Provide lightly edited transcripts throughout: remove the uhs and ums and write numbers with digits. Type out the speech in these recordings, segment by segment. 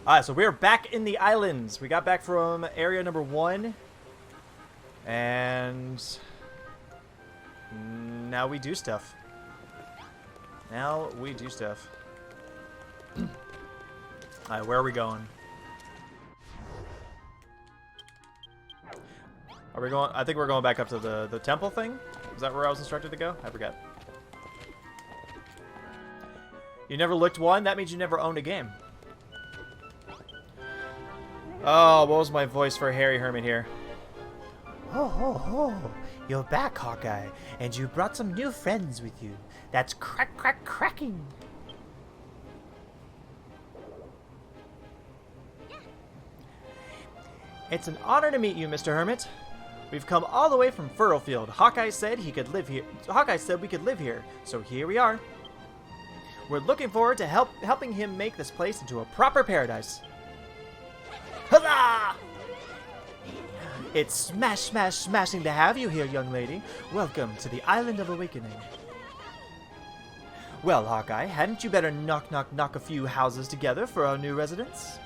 Alright, so we're back in the islands. We got back from area number 1. And now we do stuff. Alright, where are we going? Are we going? I think we're going back up to the temple thing. Is that where I was instructed to go? I forgot. You never looked one? That means you never owned a game. Oh, what was my voice for Harry Hermit here? Ho, ho, ho. You're back, Hawkeye, and you brought some new friends with you. That's cracking. It's an honor to meet you, Mr. Hermit. We've come all the way from Furrowfield. Hawkeye said he could live here. Hawkeye said we could live here, so here we are. We're looking forward to helping him make this place into a proper paradise. Huzzah! It's smashing to have you here, young lady. Welcome to the Island of Awakening. Well, Hawkeye, hadn't you better knock a few houses together for our new residents?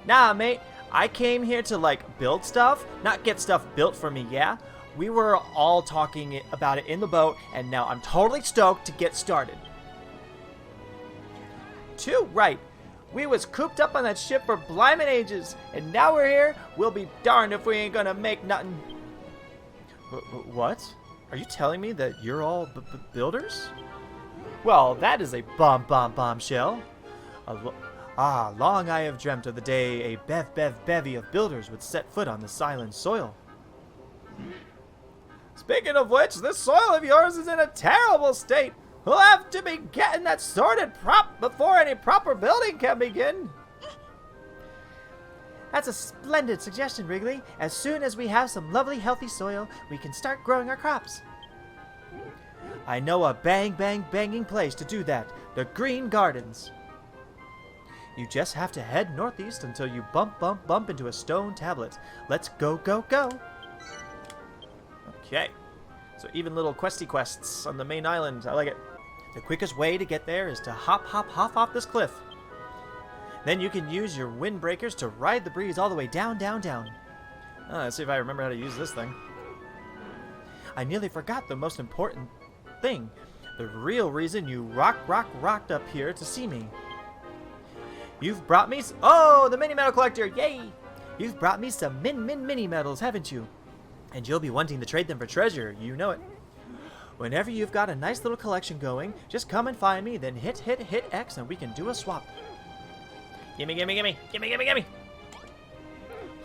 Nah, mate. I came here to, like, build stuff, not get stuff built for me, yeah? We were all talking about it in the boat, and now I'm totally stoked to get started. Too right. We was cooped up on that ship for blimmin' ages, and now we're here. We'll be darned if we ain't gonna make nothing. What? Are you telling me that you're all builders? Well, that is a bombshell. Long I have dreamt of the day a bevy of builders would set foot on this island soil. Speaking of which, this soil of yours is in a terrible state. We'll have to be getting that sorted before any proper building can begin. That's a splendid suggestion, Wrigley. As soon as we have some lovely, healthy soil, we can start growing our crops. I know a banging place to do that. The Green Gardens. You just have to head northeast until you bump into a stone tablet. Let's go. Okay. So even little quests on the main island. I like it. The quickest way to get there is to hop off this cliff. Then you can use your windbreakers to ride the breeze all the way down. Let's see if I remember how to use this thing. I nearly forgot the most important thing. The real reason you rocked up here to see me. You've brought me... Oh, the mini medal collector! Yay! You've brought me some mini medals, haven't you? And you'll be wanting to trade them for treasure. You know it. Whenever you've got a nice little collection going, just come and find me, then hit X and we can do a swap. Gimme.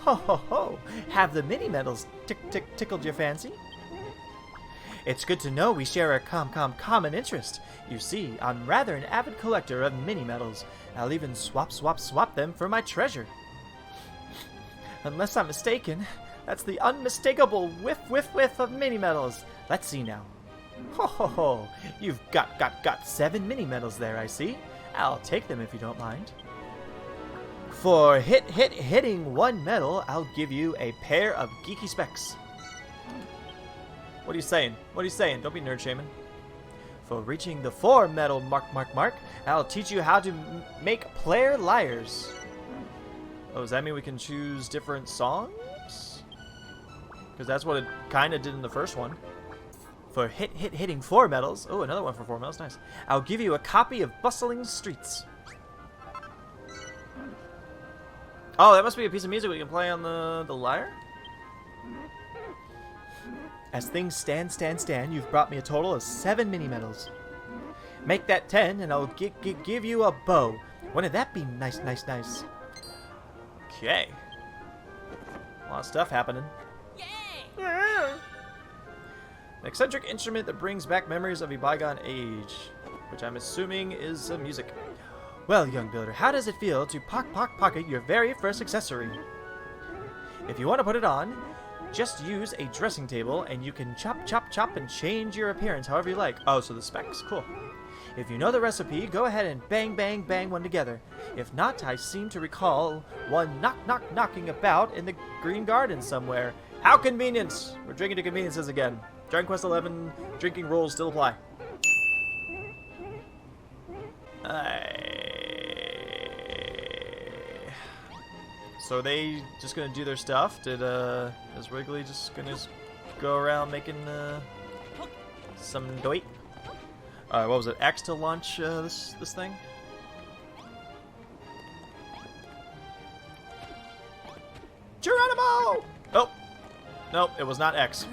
Ho. Have the mini medals tickled your fancy? It's good to know we share a common interest. You see, I'm rather an avid collector of mini medals. I'll even swap them for my treasure. Unless I'm mistaken, that's the unmistakable whiff of mini medals. Let's see now. Ho. You've got 7 mini medals there, I see. I'll take them if you don't mind. For hitting 1 medal, I'll give you a pair of geeky specs. What are you saying? Don't be nerd shaming. For reaching the 4 medal mark, I'll teach you how to make player liars. Oh, does that mean we can choose different songs? Because that's what it kind of did in the first one. For hitting 4 medals. Oh, another one for 4 medals. Nice. I'll give you a copy of Bustling Streets. Oh, that must be a piece of music we can play on the lyre? As things stand, you've brought me a total of 7 mini medals. Make that 10, and I'll give you a bow. Wouldn't that be nice? Okay. A lot of stuff happening. Yay! An eccentric instrument that brings back memories of a bygone age, which I'm assuming is music. Well, young builder, how does it feel to pocket your very first accessory? If you want to put it on, just use a dressing table and you can chop and change your appearance however you like. Oh, so the specs, cool. If you know the recipe, go ahead and bang one together. If not, I seem to recall one knocking about in the Green Garden somewhere. How convenient! We're drinking to conveniences again. Dragon Quest XI drinking rules still apply. So are they just gonna do their stuff? Is Wrigley just gonna go around making some doit? What was it? X to launch this thing? Geronimo! Oh, nope, it was not X.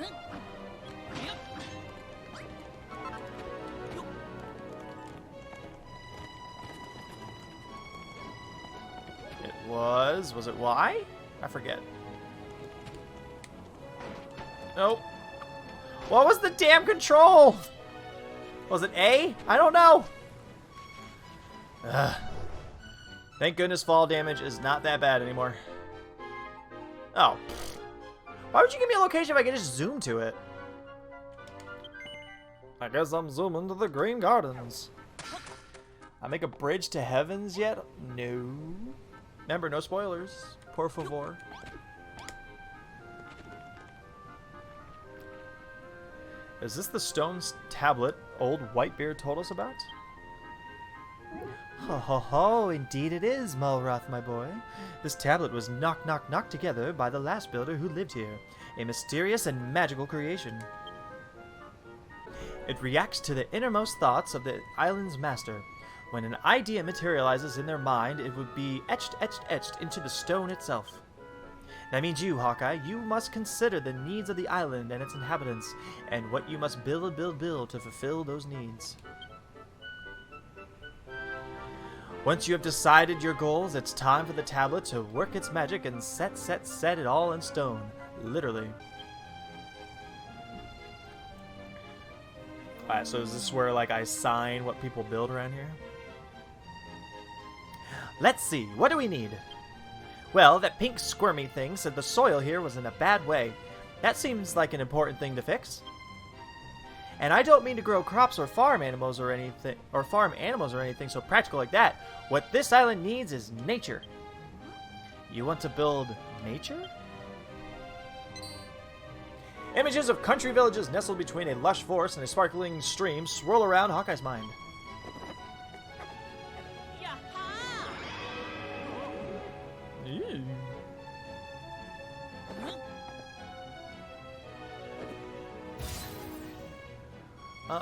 Was it Y? I forget. Nope. What was the damn control? Was it A? I don't know. Ugh. Thank goodness fall damage is not that bad anymore. Oh. Why would you give me a location if I could just zoom to it? I guess I'm zooming to the Green Gardens. I make a bridge to heavens yet? No. Remember, no spoilers. Por favor. Is this the stone tablet old Whitebeard told us about? Ho ho ho, indeed it is, Mulroth, my boy. This tablet was knocked together by the last builder who lived here. A mysterious and magical creation. It reacts to the innermost thoughts of the island's master. When an idea materializes in their mind, it would be etched into the stone itself. That means you, Hawkeye, you must consider the needs of the island and its inhabitants, and what you must build to fulfill those needs. Once you have decided your goals, it's time for the tablet to work its magic and set it all in stone. Literally. Alright, so is this where, like, I sign what people build around here? Let's see, what do we need? Well, that pink squirmy thing said the soil here was in a bad way. That seems like an important thing to fix. And I don't mean to grow crops or farm animals or anything so practical like that. What this island needs is nature. You want to build nature? Images of country villages nestled between a lush forest and a sparkling stream swirl around Hawkeye's mind.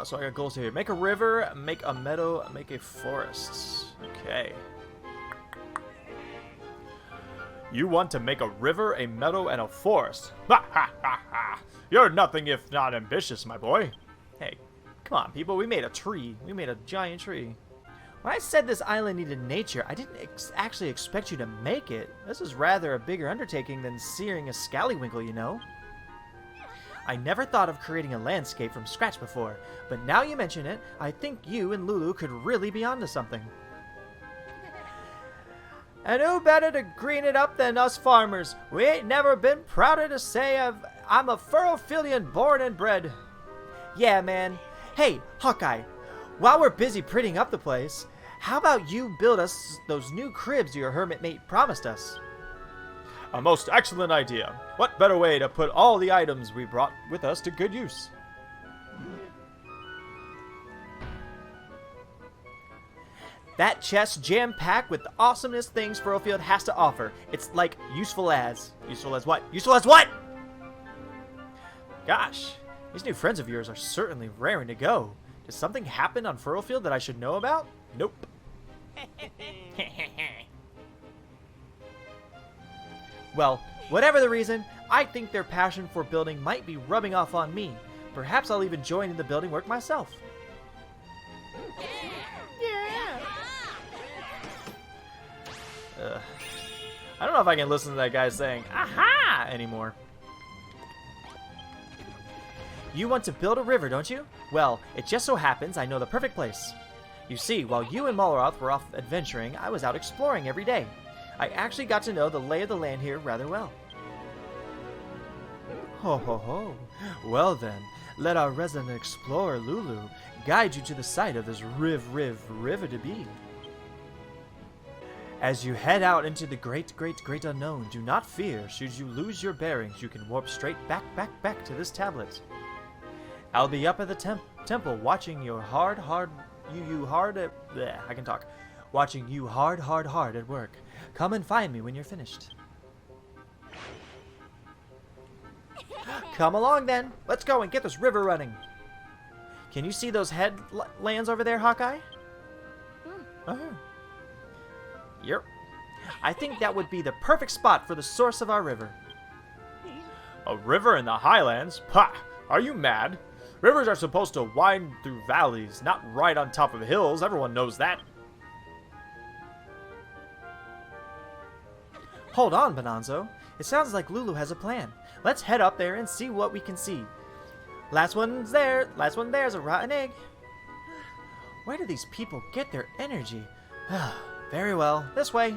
So I got goals here. Make a river, make a meadow, make a forest. Okay. You want to make a river, a meadow, and a forest. Ha ha ha ha! You're nothing if not ambitious, my boy. Hey, come on, people. We made a tree. We made a giant tree. When I said this island needed nature, I didn't actually expect you to make it. This is rather a bigger undertaking than searing a scallywinkle, you know. I never thought of creating a landscape from scratch before, but now you mention it, I think you and Lulu could really be onto something. And who better to green it up than us farmers? We ain't never been prouder to say I'm a Furlfieldian born and bred. Yeah, man. Hey, Hawkeye, while we're busy prettying up the place, how about you build us those new cribs your hermit mate promised us? A most excellent idea. What better way to put all the items we brought with us to good use? That chest jam-packed with the awesomest things Furlfield has to offer. It's like useful as. Useful as what? Useful as what? Gosh, these new friends of yours are certainly raring to go. Did something happen on Furlfield that I should know about? Nope. Well, whatever the reason, I think their passion for building might be rubbing off on me. Perhaps I'll even join in the building work myself. Yeah. I don't know if I can listen to that guy saying, "Aha!" anymore. You want to build a river, don't you? Well, it just so happens I know the perfect place. You see, while you and Mulroth were off adventuring, I was out exploring every day. I actually got to know the lay of the land here rather well. Ho ho ho. Well then, let our resident explorer Lulu guide you to the site of this river to be. As you head out into the great unknown, do not fear. Should you lose your bearings, you can warp straight back to this tablet. I'll be up at the temple watching your watching you hard at work. Come and find me when you're finished. Come along then. Let's go and get this river running. Can you see those headlands over there, Hawkeye? Oh. Yep. I think that would be the perfect spot for the source of our river. A river in the highlands? Pah! Are you mad? Rivers are supposed to wind through valleys, not right on top of hills. Everyone knows that. Hold on, Bonanzo. It sounds like Lulu has a plan. Let's head up there and see what we can see. Last one's there. Last one there's a rotten egg. Where do these people get their energy? Very well. This way.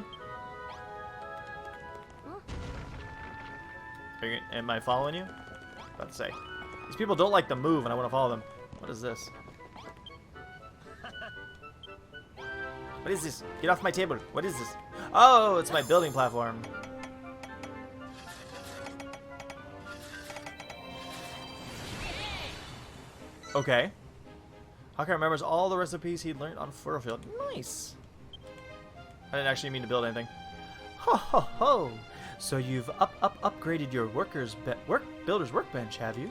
Am I following you? About to say. These people don't like the move and I want to follow them. What is this? What is this? Get off my table. What is this? Oh, it's my building platform. Okay. Hawkeye remembers all the recipes he learned on Furrowfield. Nice. I didn't actually mean to build anything. Ho ho ho! So you've upgraded your builder's workbench, have you?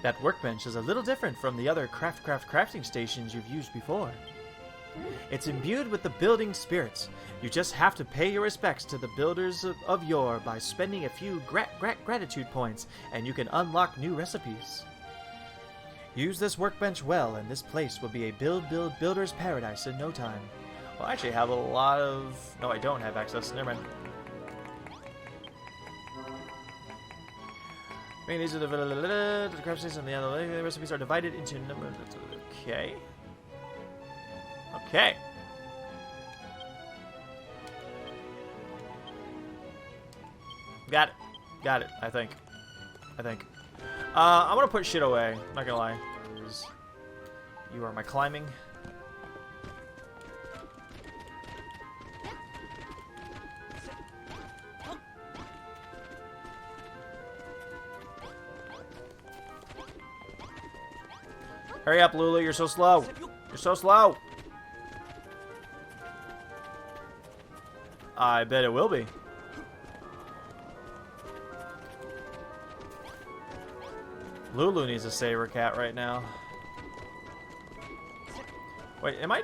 That workbench is a little different from the other crafting stations you've used before. It's imbued with the building spirits. You just have to pay your respects to the builders of yore by spending a few gratitude points, and you can unlock new recipes. Use this workbench well, and this place will be a builder's paradise in no time. Well, I actually have a lot of... No, I don't have access. Never mind. These are the craft station and the other recipes are divided into numbers. Okay. Okay. Got it. Got it, I think. I'm gonna put shit away, not gonna lie. You are my climbing. Hurry up, Lulu, you're so slow. You're so slow. I bet it will be. Lulu needs a saber cat right now. Wait, am I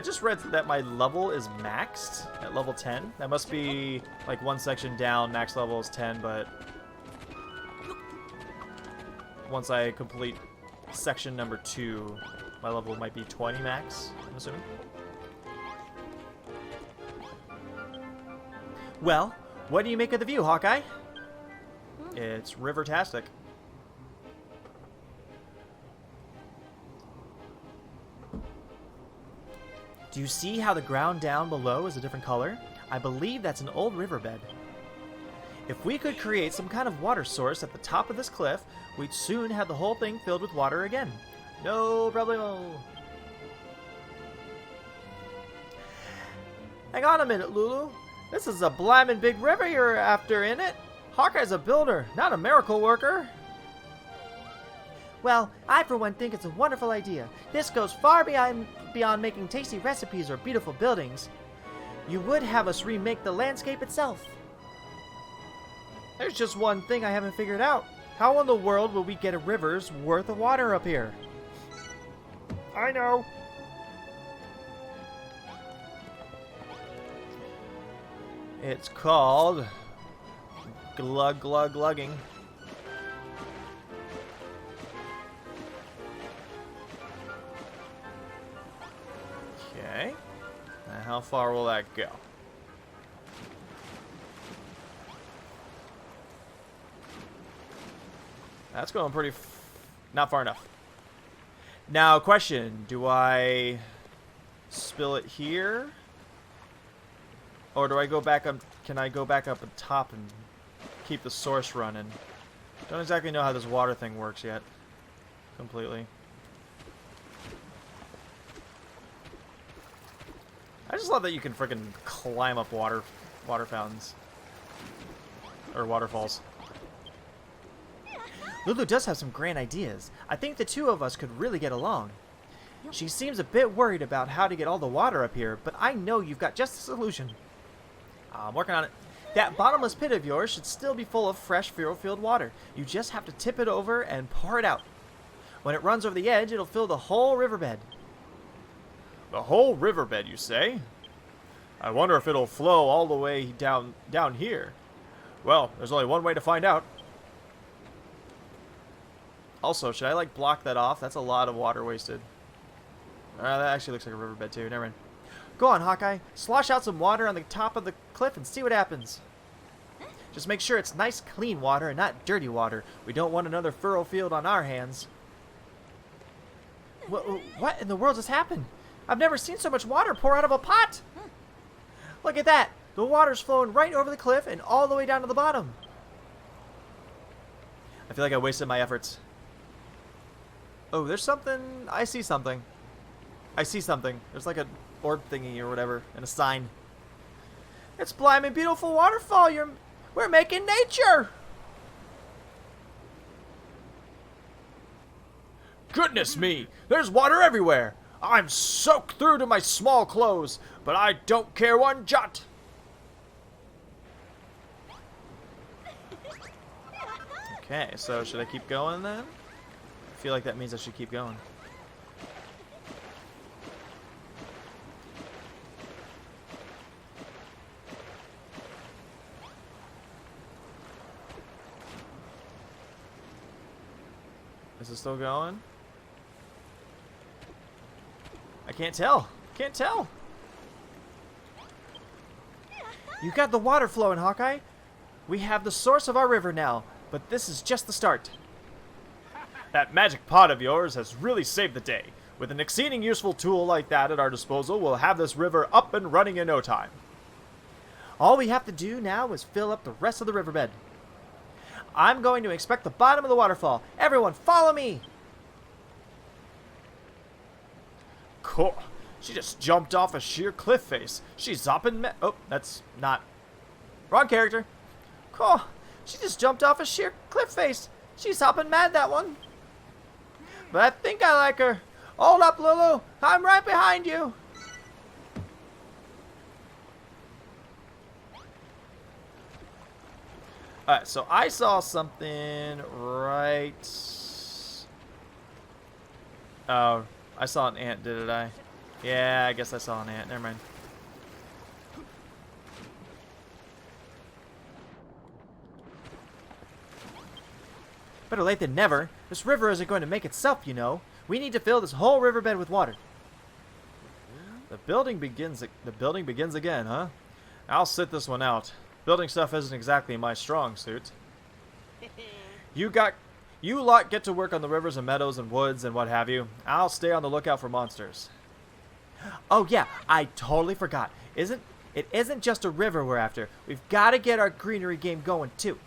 just read that my level is maxed at level 10. That must be like one section down, max level is 10, but once I complete section number 2, my level might be 20 max, I'm assuming. Well, what do you make of the view, Hawkeye? It's river-tastic. Do you see how the ground down below is a different color? I believe that's an old riverbed. If we could create some kind of water source at the top of this cliff, we'd soon have the whole thing filled with water again. No problemo. Hang on a minute, Lulu. This is a blammin' big river you're after, ain't it? Hawkeye's a builder, not a miracle worker. Well, I for one think it's a wonderful idea. This goes far beyond making tasty recipes or beautiful buildings. You would have us remake the landscape itself. There's just one thing I haven't figured out. How in the world will we get a river's worth of water up here? I know. It's called glugging. Okay. Now how far will that go? That's going pretty not far enough. Now, question, do I spill it here? Or do I go back up? Can I go back up on top and keep the source running? Don't exactly know how this water thing works yet. Completely. I just love that you can freaking climb up water fountains. Or waterfalls. Lulu does have some grand ideas. I think the two of us could really get along. She seems a bit worried about how to get all the water up here, but I know you've got just the solution. I'm working on it. That bottomless pit of yours should still be full of fresh Filled water. You just have to tip it over and pour it out. When it runs over the edge, it'll fill the whole riverbed. The whole riverbed, you say? I wonder if it'll flow all the way down here. Well, there's only one way to find out. Also, should I like block that off? That's a lot of water wasted. That actually looks like a riverbed too. Never mind. Go on, Hawkeye. Slosh out some water on the top of the cliff and see what happens. Just make sure it's nice, clean water and not dirty water. We don't want another furrow field on our hands. What in the world just happened? I've never seen so much water pour out of a pot. Look at that. The water's flowing right over the cliff and all the way down to the bottom. I feel like I wasted my efforts. Oh, there's something. I see something. I see something. There's like a orb thingy or whatever and a sign. It's blimey beautiful waterfall. We're making nature. Goodness me, there's water everywhere. I'm soaked through to my small clothes, but I don't care one jot. Okay, so should I keep going then? I feel like that means I should keep going. Is it still going? I can't tell. Can't tell. You got the water flowing, Hawkeye. We have the source of our river now, but this is just the start. That magic pot of yours has really saved the day. With an exceeding useful tool like that at our disposal, we'll have this river up and running in no time. All we have to do now is fill up the rest of the riverbed. I'm going to inspect the bottom of the waterfall. Everyone, follow me! Cool. She just jumped off a sheer cliff face. She's hopping oh, that's not... Wrong character. Cool. She just jumped off a sheer cliff face. She's hopping mad, that one. But I think I like her. Hold up, Lulu. I'm right behind you. Alright, so I saw something right... Oh, I saw an ant, did I? Yeah, I guess I saw an ant. Never mind. Better late than never. This river isn't going to make itself, you know. We need to fill this whole riverbed with water. The building begins again, huh? I'll sit this one out. Building stuff isn't exactly my strong suit. You lot get to work on the rivers and meadows and woods and what have you. I'll stay on the lookout for monsters. Oh yeah, I totally forgot. It isn't just a river we're after. We've got to get our greenery game going too.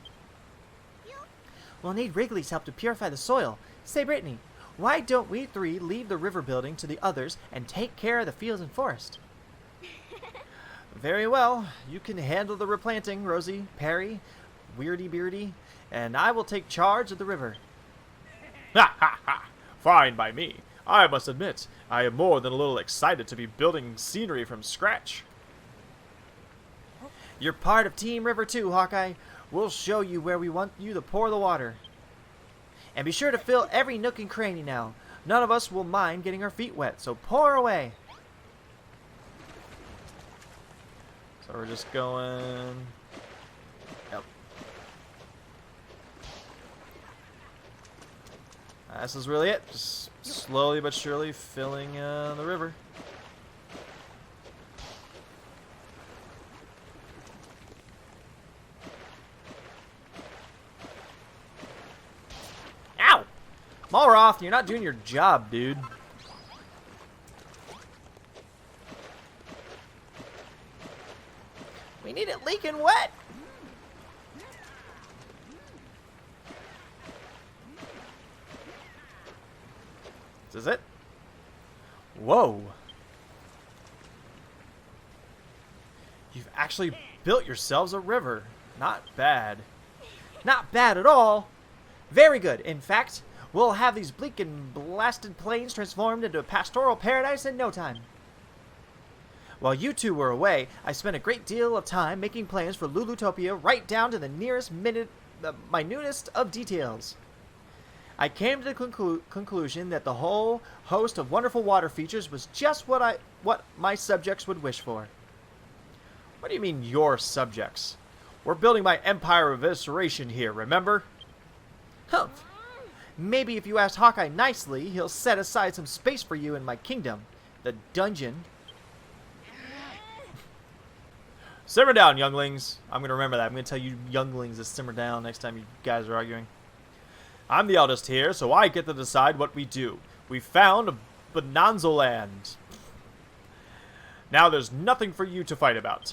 We'll need Wrigley's help to purify the soil. Say, Brittany, why don't we three leave the river building to the others and take care of the fields and forest? Very well. You can handle the replanting, Rosie, Perry, Weirdy Beardy, and I will take charge of the river. Ha ha ha! Fine by me. I must admit, I am more than a little excited to be building scenery from scratch. You're part of Team River too, Hawkeye. We'll show you where we want you to pour the water. And be sure to fill every nook and cranny now. None of us will mind getting our feet wet, so pour away. So we're just going... Yep. This is really it. Just slowly but surely filling the river. Ow! Malroth, you're not doing your job, dude. We need it leaking wet. This is it. Whoa. You've actually built yourselves a river. Not bad. Not bad at all. Very good. In fact, we'll have these bleak and blasted plains transformed into a pastoral paradise in no time. While you two were away, I spent a great deal of time making plans for Lulutopia right down to the nearest minute, the minutest of details. I came to the conclusion that the whole host of wonderful water features was just what my subjects would wish for. What do you mean, your subjects? We're building my empire of evisceration here, remember? Humph. Maybe if you ask Hawkeye nicely, he'll set aside some space for you in my kingdom, the dungeon. Simmer down, younglings. I'm going to remember that. I'm going to tell you younglings to simmer down next time you guys are arguing. I'm the eldest here, so I get to decide what we do. We found a Bonanza land. Now there's nothing for you to fight about.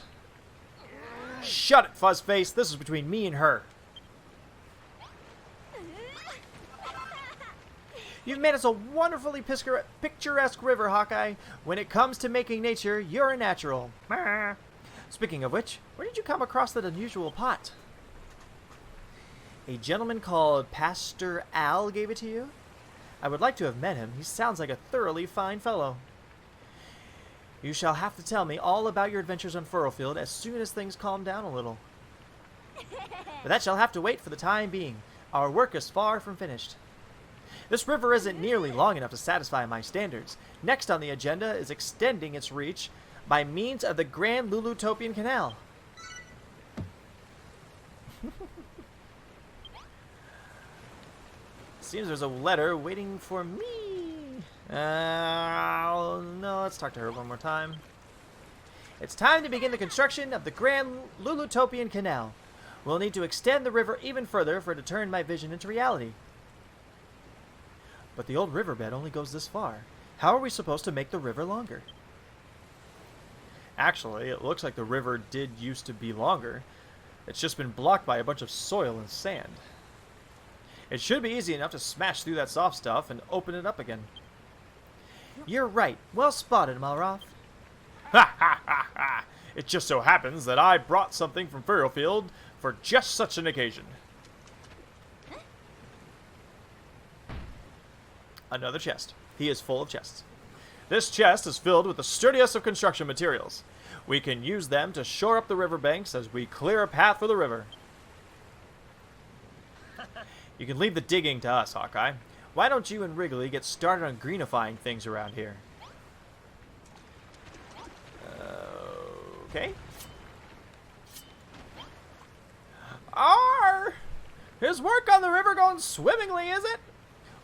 Shut it, Fuzzface. This is between me and her. You've made us a wonderfully picturesque river, Hawkeye. When it comes to making nature, you're a natural. Speaking of which, where did you come across that unusual pot? A gentleman called Pastor Al gave it to you? I would like to have met him. He sounds like a thoroughly fine fellow. You shall have to tell me all about your adventures on Furrowfield as soon as things calm down a little. But that shall have to wait for the time being. Our work is far from finished. This river isn't nearly long enough to satisfy my standards. Next on the agenda is extending its reach by means of the Grand Lulutopian Canal. Seems there's a letter waiting for me. No, let's talk to her one more time. It's time to begin the construction of the Grand Lulutopian Canal. We'll need to extend the river even further for it to turn my vision into reality. But the old riverbed only goes this far. How are we supposed to make the river longer? Actually, it looks like the river did used to be longer. It's just been blocked by a bunch of soil and sand. It should be easy enough to smash through that soft stuff and open it up again. You're right. Well spotted, Malroth. Ha ha ha ha! It just so happens that I brought something from Furrowfield for just such an occasion. Another chest. He is full of chests. This chest is filled with the sturdiest of construction materials. We can use them to shore up the riverbanks as we clear a path for the river. You can leave the digging to us, Hawkeye. Why don't you and Wrigley get started on greenifying things around here? Okay. Arr! His work on the river going swimmingly, is it?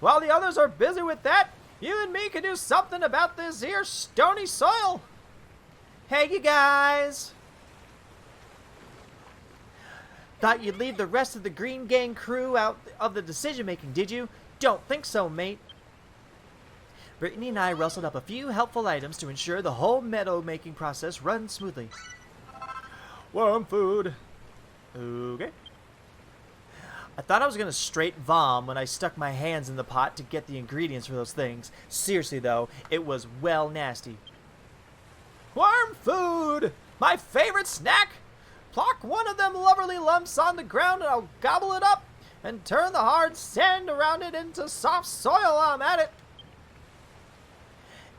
While the others are busy with that, you and me can do something about this here stony soil. Hey, you guys! Thought you'd leave the rest of the Green Gang crew out of the decision-making, did you? Don't think so, mate. Brittany and I rustled up a few helpful items to ensure the whole meadow-making process runs smoothly. Worm food. Okay. I thought I was going to straight vom when I stuck my hands in the pot to get the ingredients for those things. Seriously, though, it was well nasty. Worm food! My favorite snack! Pluck one of them lovely lumps on the ground and I'll gobble it up and turn the hard sand around it into soft soil. I'm at it.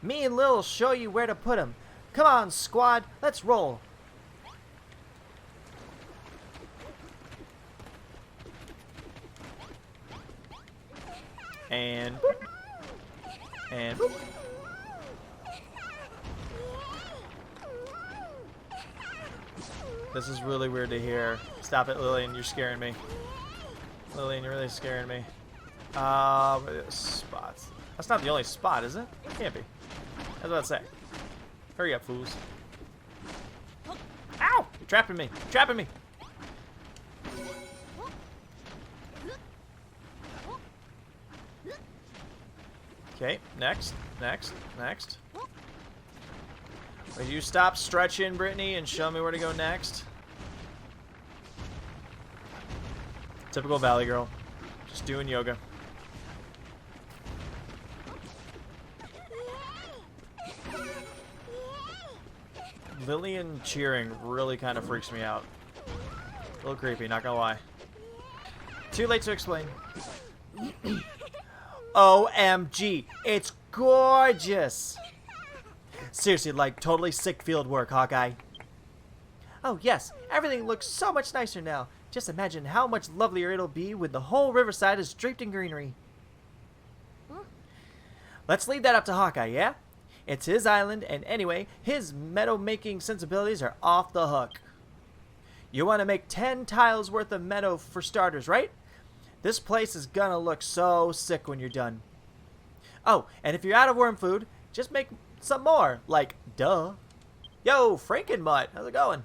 Me and Lil'll show you where to put them. Come on, squad, let's roll. And this is really weird to hear. Stop it, Lillian, you're scaring me. Lillian, you're really scaring me. Spots. That's not the only spot, is it? It can't be. I was about to say. Hurry up, fools. Ow! You're trapping me. You're trapping me. Okay, next. Will you stop stretching, Brittany, and show me where to go next? Typical Valley girl. Just doing yoga. Lillian cheering really kind of freaks me out. A little creepy, not gonna lie. Too late to explain. OMG, it's gorgeous! Seriously, like totally sick field work, Hawkeye. Oh yes, everything looks so much nicer now. Just imagine how much lovelier it'll be when the whole riverside is draped in greenery. Let's leave that up to Hawkeye, yeah? It's his island, and anyway, his meadow-making sensibilities are off the hook. You want to make 10 tiles worth of meadow for starters, right? This place is gonna look so sick when you're done. Oh, and if you're out of worm food, just make some more, like, duh. Yo, Frankenmutt, how's it going?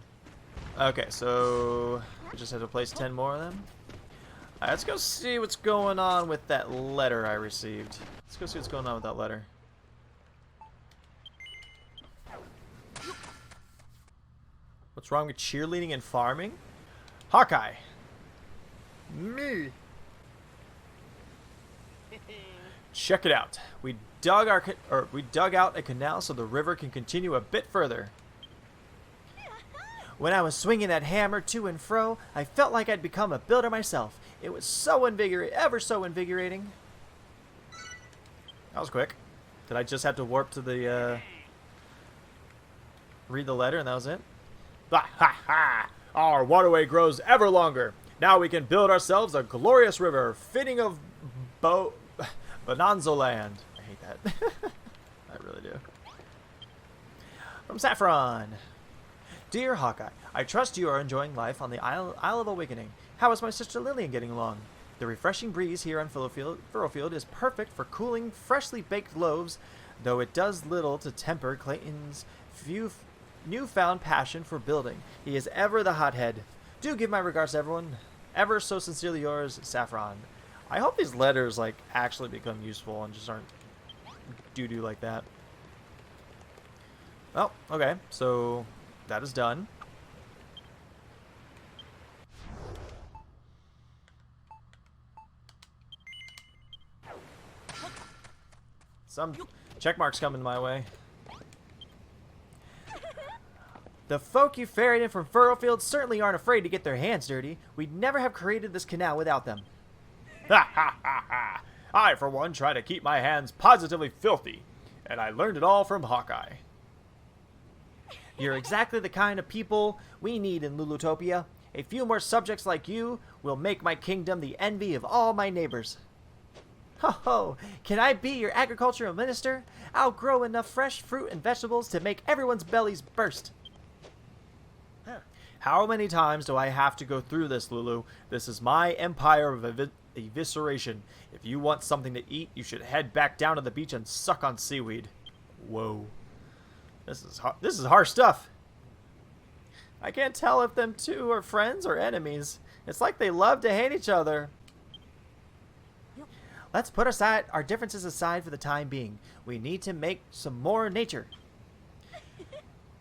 Okay, so we just have to place 10 more of them. Alright, let's go see what's going on with that letter I received. Let's go see what's going on with that letter. What's wrong with cheerleading and farming? Hawkeye. Me. Check it out. We dug out a canal so the river can continue a bit further. When I was swinging that hammer to and fro, I felt like I'd become a builder myself. It was so ever so invigorating. That was quick. Did I just have to warp to the, read the letter and that was it? Ha ha ha! Our waterway grows ever longer. Now we can build ourselves a glorious river fitting of Bonanza land. I hate that. I really do. From Saffron. Dear Hawkeye, I trust you are enjoying life on the Isle of Awakening. How is my sister Lillian getting along? The refreshing breeze here on Furrowfield is perfect for cooling freshly baked loaves, though it does little to temper Clayton's newfound passion for building. He is ever the hothead. Do give my regards to everyone. Ever so sincerely yours, Saffron. I hope these letters like actually become useful and just aren't doo-doo like that. Well, okay, so that is done. Some check marks coming my way. The folk you ferried in from Furrowfield certainly aren't afraid to get their hands dirty. We'd never have created this canal without them. Ha ha ha ha! I, for one, try to keep my hands positively filthy, and I learned it all from Hawkeye. You're exactly the kind of people we need in Lulutopia. A few more subjects like you will make my kingdom the envy of all my neighbors. Ho ho! Can I be your agricultural minister? I'll grow enough fresh fruit and vegetables to make everyone's bellies burst. How many times do I have to go through this, Lulu? This is my empire of evisceration. If you want something to eat, you should head back down to the beach and suck on seaweed. Whoa. This is harsh stuff. I can't tell if them two are friends or enemies. It's like they love to hate each other. Let's put our differences aside for the time being. We need to make some more nature.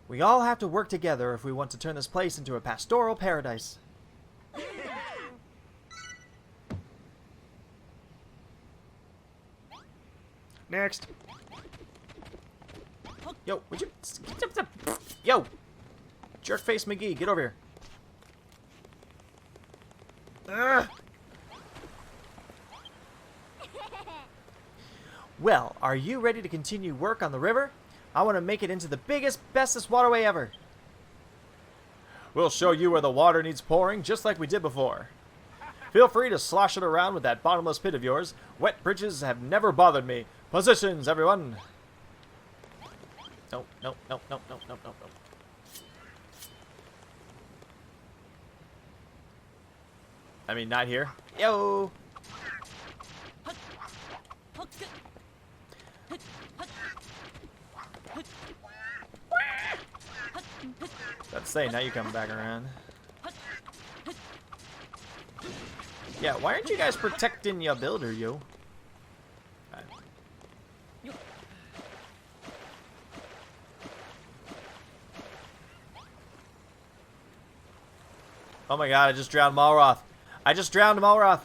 We all have to work together if we want to turn this place into a pastoral paradise. Next. Yo, would you... Yo! Jerkface McGee, get over here. Ugh. Well, are you ready to continue work on the river? I want to make it into the biggest, bestest waterway ever. We'll show you where the water needs pouring, just like we did before. Feel free to slosh it around with that bottomless pit of yours. Wet bridges have never bothered me. Positions, everyone! No, no, no, no, no, no, no, no. I mean, not here. Yo! Let's say, now you come back around. Yeah, why aren't you guys protecting your builder, yo? Oh my god, I just drowned Malroth. I just drowned Malroth.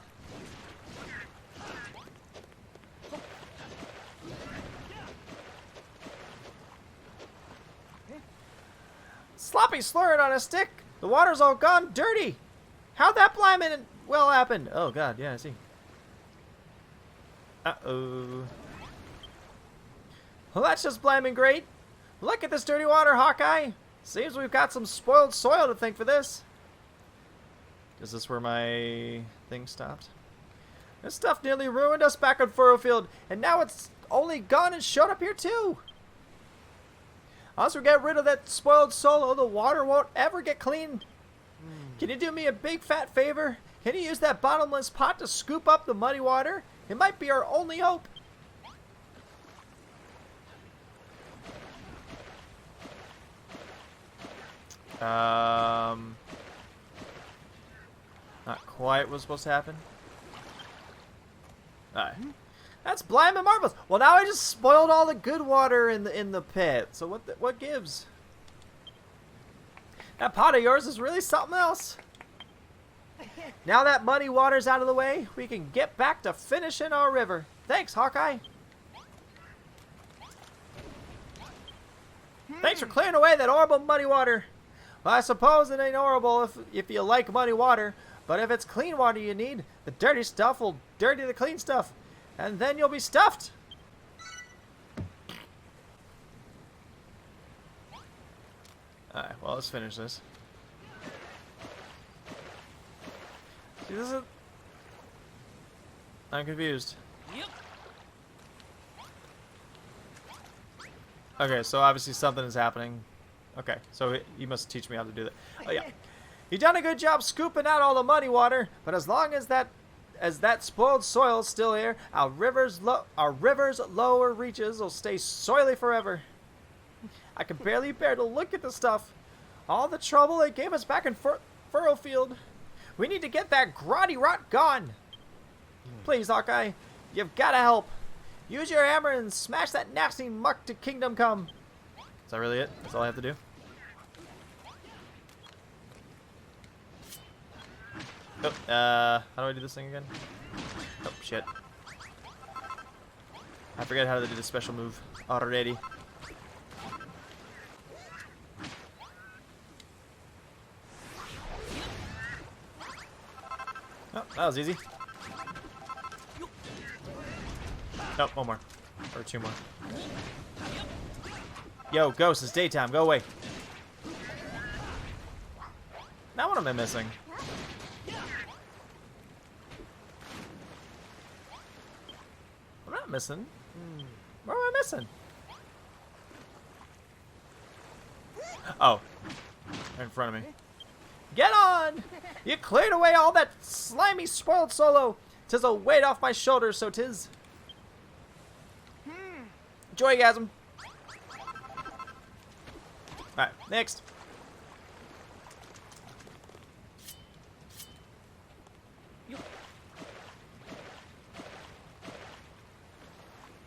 Sloppy slurring on a stick. The water's all gone dirty. How'd that blimmin' well happen? Oh god, yeah, I see. Uh-oh. Well, that's just blimmin' great. Look at this dirty water, Hawkeye. Seems we've got some spoiled soil to thank for this. Is this where my thing stopped? This stuff nearly ruined us back on Furrowfield, and now it's only gone and showed up here too. Unless we get rid of that spoiled solo, the water won't ever get clean. Can you do me a big fat favor? Can you use that bottomless pot to scoop up the muddy water? It might be our only hope. Not quite what's supposed to happen. Alright. That's Blimey marvelous. Well, now I just spoiled all the good water in the pit. So what gives? That pot of yours is really something else. Now that muddy water's out of the way, we can get back to finishing our river. Thanks, Hawkeye. Thanks for clearing away that horrible muddy water. Well, I suppose it ain't horrible if you like muddy water, but if it's clean water you need, the dirty stuff will dirty the clean stuff, and then you'll be stuffed. Alright, well, let's finish this. See, this is... I'm confused. Yep. Okay, so obviously something is happening. Okay, so he must teach me how to do that. Oh yeah, you done a good job scooping out all the muddy water, but as long as that spoiled soil is still here, our river's lower reaches will stay soily forever. I can barely bear to look at the stuff. All the trouble it gave us back in Furrowfield. We need to get that grotty rot gone. Please, Hawkeye, you've got to help. Use your hammer and smash that nasty muck to Kingdom Come. Is that really it? That's all I have to do? Oh, how do I do this thing again? Oh, shit. I forget how to do the special move already. Oh, that was easy. Oh, one more. Or two more. Yo, Ghost, it's daytime. Go away. Now what am I missing? I'm not missing. What am I missing? Oh. Right in front of me. Get on! You cleared away all that slimy, spoiled solo. 'Tis a weight off my shoulders, so 'tis. Joygasm. Alright, next.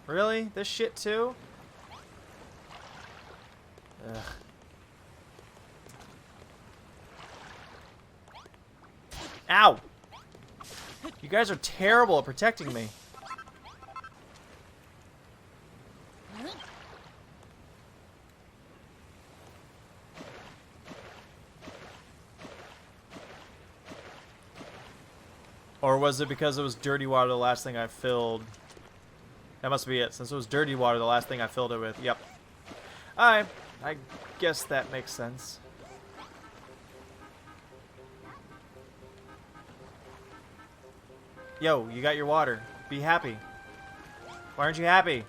Really? This shit too? Ugh. Ow! You guys are terrible at protecting me. Or was it because it was dirty water the last thing I filled? That must be it. Since it was dirty water the last thing I filled it with. Yep. Alright. I guess that makes sense. Yo, you got your water. Be happy. Why aren't you happy?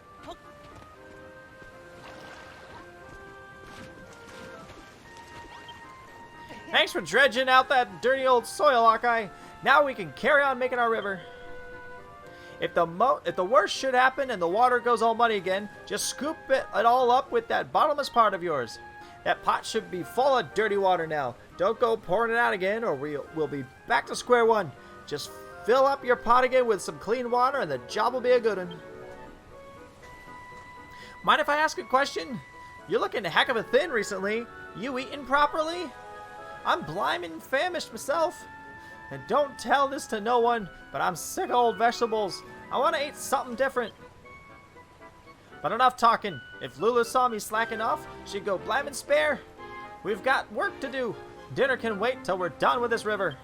Thanks for dredging out that dirty old soil, Hawkeye. Now we can carry on making our river. If the worst should happen and the water goes all muddy again, just scoop it all up with that bottomless pot of yours. That pot should be full of dirty water now. Don't go pouring it out again or we'll be back to square one. Just fill up your pot again with some clean water and the job will be a good one. Mind if I ask a question? You're looking a heck of a thin recently. You eating properly? I'm blimmin' famished myself. And don't tell this to no one, but I'm sick of old vegetables. I want to eat something different. But enough talking. If Lulu saw me slacking off, she'd go blimmin' spare. We've got work to do. Dinner can wait till we're done with this river.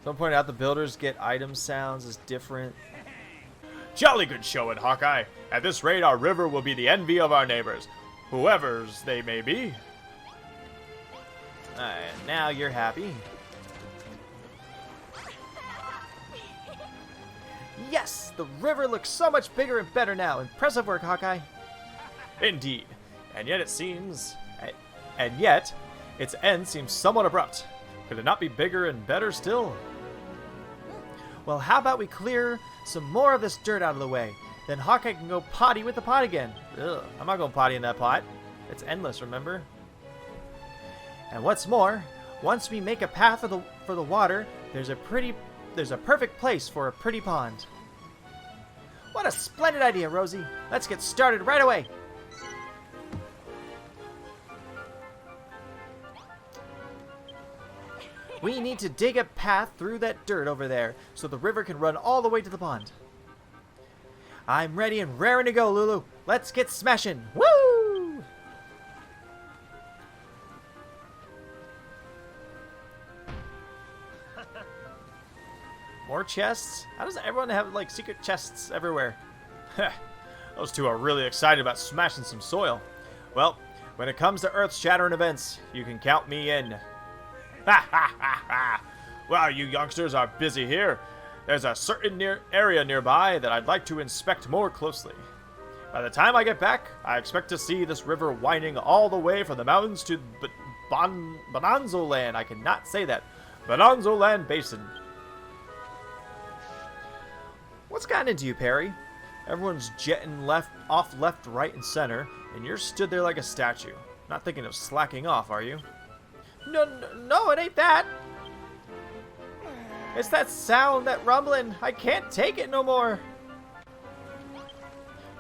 Someone pointed out the builders get item sounds as different. Jolly good showing, Hawkeye. At this rate, our river will be the envy of our neighbors, whoever's they may be. Now you're happy. Yes! The river looks so much bigger and better now. Impressive work, Hawkeye. Indeed. And yet its end seems somewhat abrupt. Could it not be bigger and better still? Well, how about we clear some more of this dirt out of the way? Then Hawkeye can go potty with the pot again. Ugh, I'm not going potty in that pot. It's endless, remember? And what's more, once we make a path for the water, there's a perfect place for a pretty pond. What a splendid idea, Rosie. Let's get started right away. We need to dig a path through that dirt over there so the river can run all the way to the pond. I'm ready and raring to go, Lulu. Let's get smashing. Woo! More chests? How does everyone have, like, secret chests everywhere? Those two are really excited about smashing some soil. Well, when it comes to earth-shattering events, you can count me in. Ha ha ha ha! While you youngsters are busy here, there's a certain area nearby that I'd like to inspect more closely. By the time I get back, I expect to see this river winding all the way from the mountains to Bonanzo Land. I cannot say that. Bonanzo Land Basin. What's gotten into you, Perry? Everyone's jetting off left, right, and center, and you're stood there like a statue. Not thinking of slacking off, are you? No, it ain't that. It's that sound, that rumbling. I can't take it no more.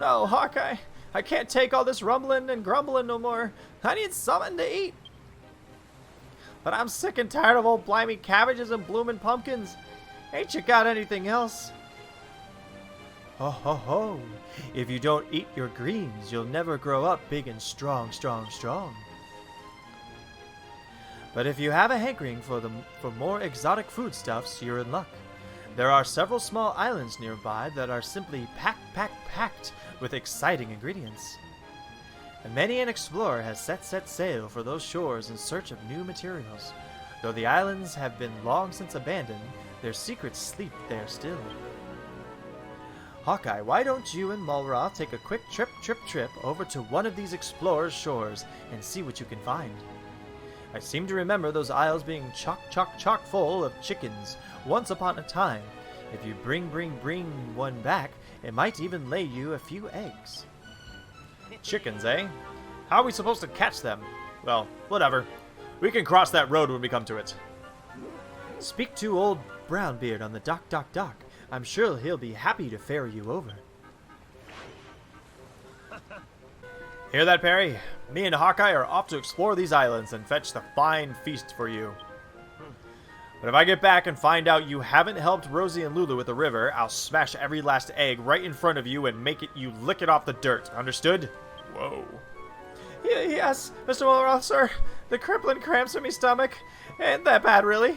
No, Hawkeye, I can't take all this rumbling and grumbling no more. I need something to eat. But I'm sick and tired of old blimey cabbages and bloomin' pumpkins. Ain't you got anything else? Ho ho ho. If you don't eat your greens, you'll never grow up big and strong, strong, strong. But if you have a hankering for more exotic foodstuffs, you're in luck. There are several small islands nearby that are simply packed with exciting ingredients. And many an explorer has set sail for those shores in search of new materials. Though the islands have been long since abandoned, their secrets sleep there still. Hawkeye, why don't you and Mulroth take a quick trip over to one of these explorers' shores and see what you can find? I seem to remember those isles being chock full of chickens once upon a time. If you bring one back, it might even lay you a few eggs. Chickens, eh? How are we supposed to catch them? Well, whatever. We can cross that road when we come to it. Speak to old Brownbeard on the dock. I'm sure he'll be happy to ferry you over. Hear that, Perry? Me and Hawkeye are off to explore these islands and fetch the fine feast for you. But if I get back and find out you haven't helped Rosie and Lulu with the river, I'll smash every last egg right in front of you and make you lick it off the dirt. Understood? Whoa. Yes, Mr. Mulroth, sir. The crippling cramps in my stomach. Ain't that bad, really?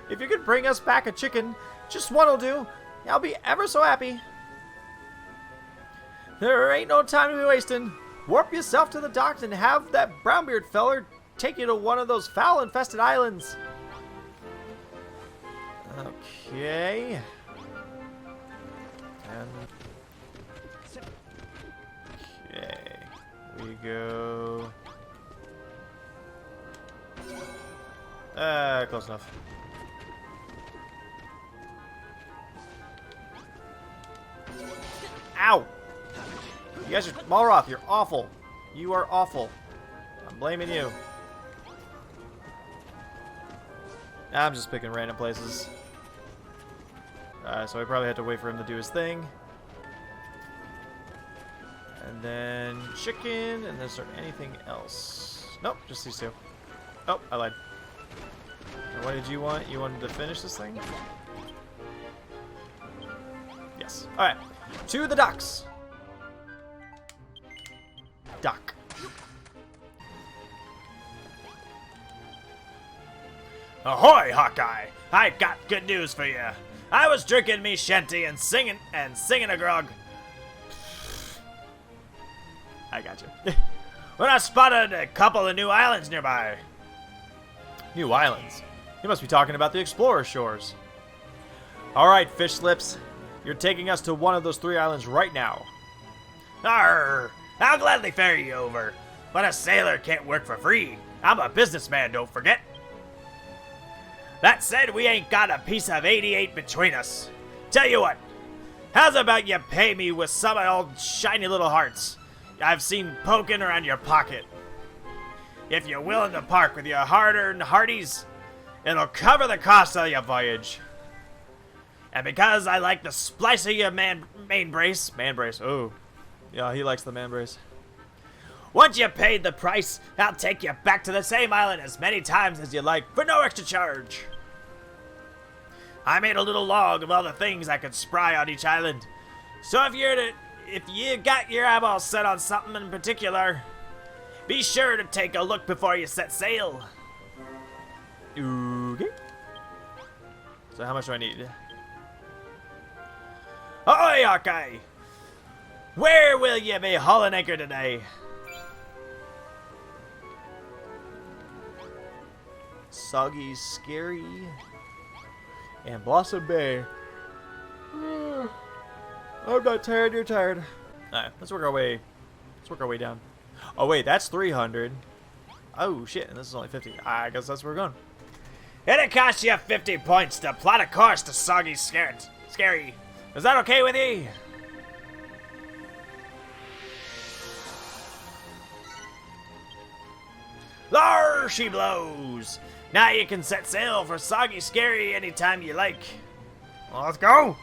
If you could bring us back a chicken, just one'll do. I'll be ever so happy. There ain't no time to be wasting. Warp yourself to the dock and have that Brownbeard feller take you to one of those foul-infested islands. Okay. Okay. We go... close enough. Ow! You guys are... Mulroth, you're awful. You are awful. I'm blaming you. I'm just picking random places. So I probably had to wait for him to do his thing. And then chicken, and is there anything else? Nope, just these two. Oh, I lied. And what did you want? You wanted to finish this thing? Yes. Alright. To the docks. Dock. Ahoy, Hawkeye! I got good news for you. I was drinking me shanty and singing a grog. I got you. When I spotted a couple of new islands nearby. New islands? You must be talking about the Explorer Shores. Alright, Fish Lips. You're taking us to one of those 3 islands right now. Arr! I'll gladly ferry you over. But a sailor can't work for free. I'm a businessman, don't forget. That said, we ain't got a piece of 88 between us. Tell you what, how's about you pay me with some old shiny little hearts I've seen poking around your pocket? If you're willing to park with your hard-earned hearties, it'll cover the cost of your voyage. And because I like the splice of your main brace, oh. Yeah, he likes the man brace. Once you paid the price, I'll take you back to the same island as many times as you like for no extra charge. I made a little log of all the things I could spry on each island. So if you got your eyeballs set on something in particular, be sure to take a look before you set sail. Okay. So how much do I need? Ahoy, Hawkeye! Where will you be hauling anchor today? Soggy, Scary, and Blossom Bay. I'm not tired, you're tired. Alright, let's work our way down. Oh wait, that's 300. Oh shit, and this is only 50. I guess that's where we're going. It'll cost you 50 points to plot a course to Soggy Scary. Is that okay with you? There she blows! Now you can set sail for Soggy Scary anytime you like. Well, let's go!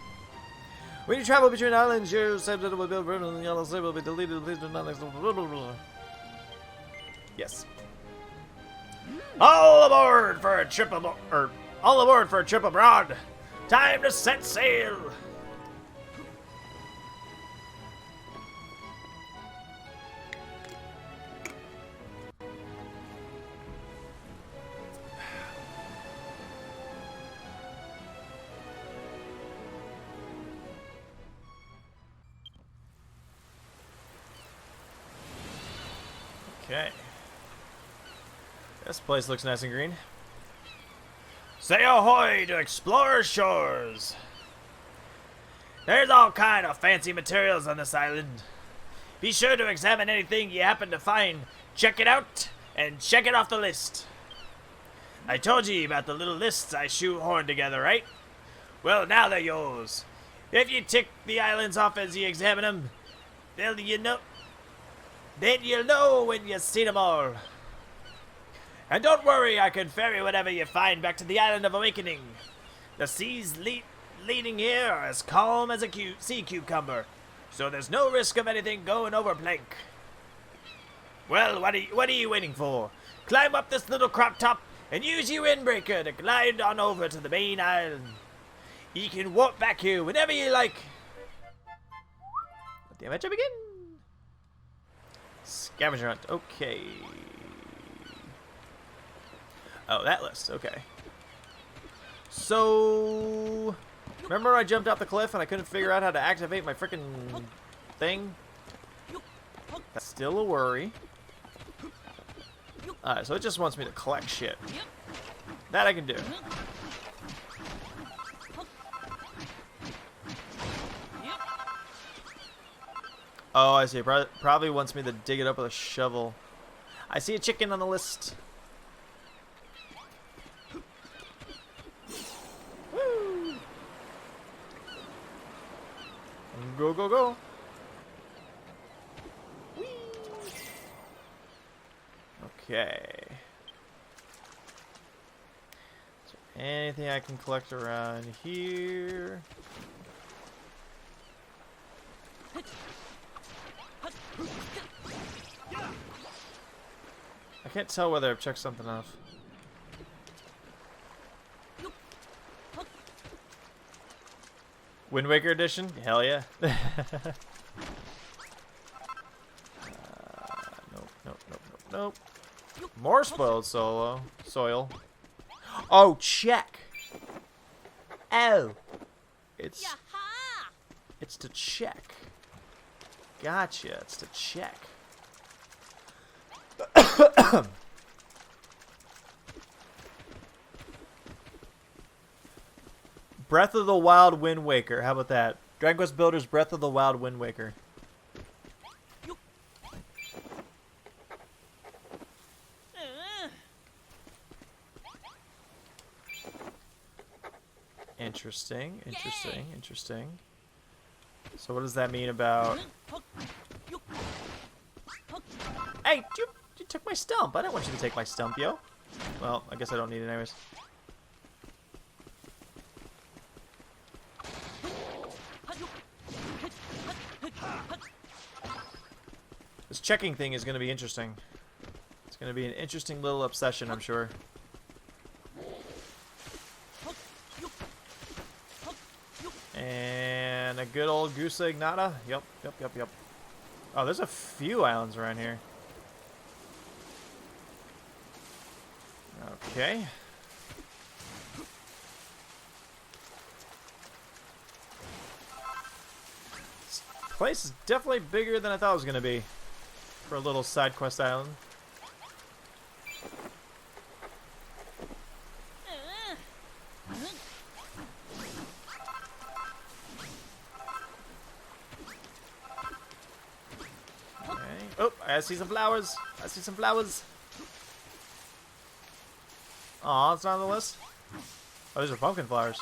When you travel between islands, you said that it will be written and the yellow save will be deleted. Please do not Yes. All aboard for a trip abroad. Time to set sail. Okay. This place looks nice and green. Say ahoy to Explorer Shores. There's all kind of fancy materials on this island. Be sure to examine anything you happen to find. Check it out and check it off the list. I told you about the little lists I shoehorned together, right? Well, now they're yours. If you tick the islands off as you examine them, then you'll know when you've seen them all. And don't worry, I can ferry whatever you find back to the Island of Awakening. The seas leading here are as calm as a sea cucumber, so there's no risk of anything going over plank. Well, what are you waiting for? Climb up this little crop top and use your windbreaker to glide on over to the main island. You can warp back here whenever you like. Let the adventure begin. Scavenger hunt. Okay. Oh, that list. Okay. So, remember I jumped off the cliff and I couldn't figure out how to activate my freaking thing? That's still a worry. Alright, so it just wants me to collect shit. That I can do. Oh, I see. Probably wants me to dig it up with a shovel. I see a chicken on the list. Woo! Go, go, go. Whee! Okay. Is there anything I can collect around here? I can't tell whether I've checked something off. Wind Waker edition? Hell yeah. Nope, nope, nope, nope, nope. More spoiled soil. Oh, check. Oh. It's Yaha! it's to check. Gotcha. It's to check. Breath of the Wild Wind Waker. How about that? Dragon Quest Builders Breath of the Wild Wind Waker. Interesting, interesting, interesting. So what does that mean about... Hey, you took my stump. I don't want you to take my stump, yo. Well, I guess I don't need it anyways. This checking thing is going to be interesting. It's going to be an interesting little obsession, I'm sure. And a good old goose egg nada. Yep, yep, yep, yep. Oh, there's a few islands around here. Okay. This place is definitely bigger than I thought it was going to be for a little side quest island. Oh, I see some flowers. I see some flowers. Aw, it's not on the list. Oh, these are pumpkin flowers.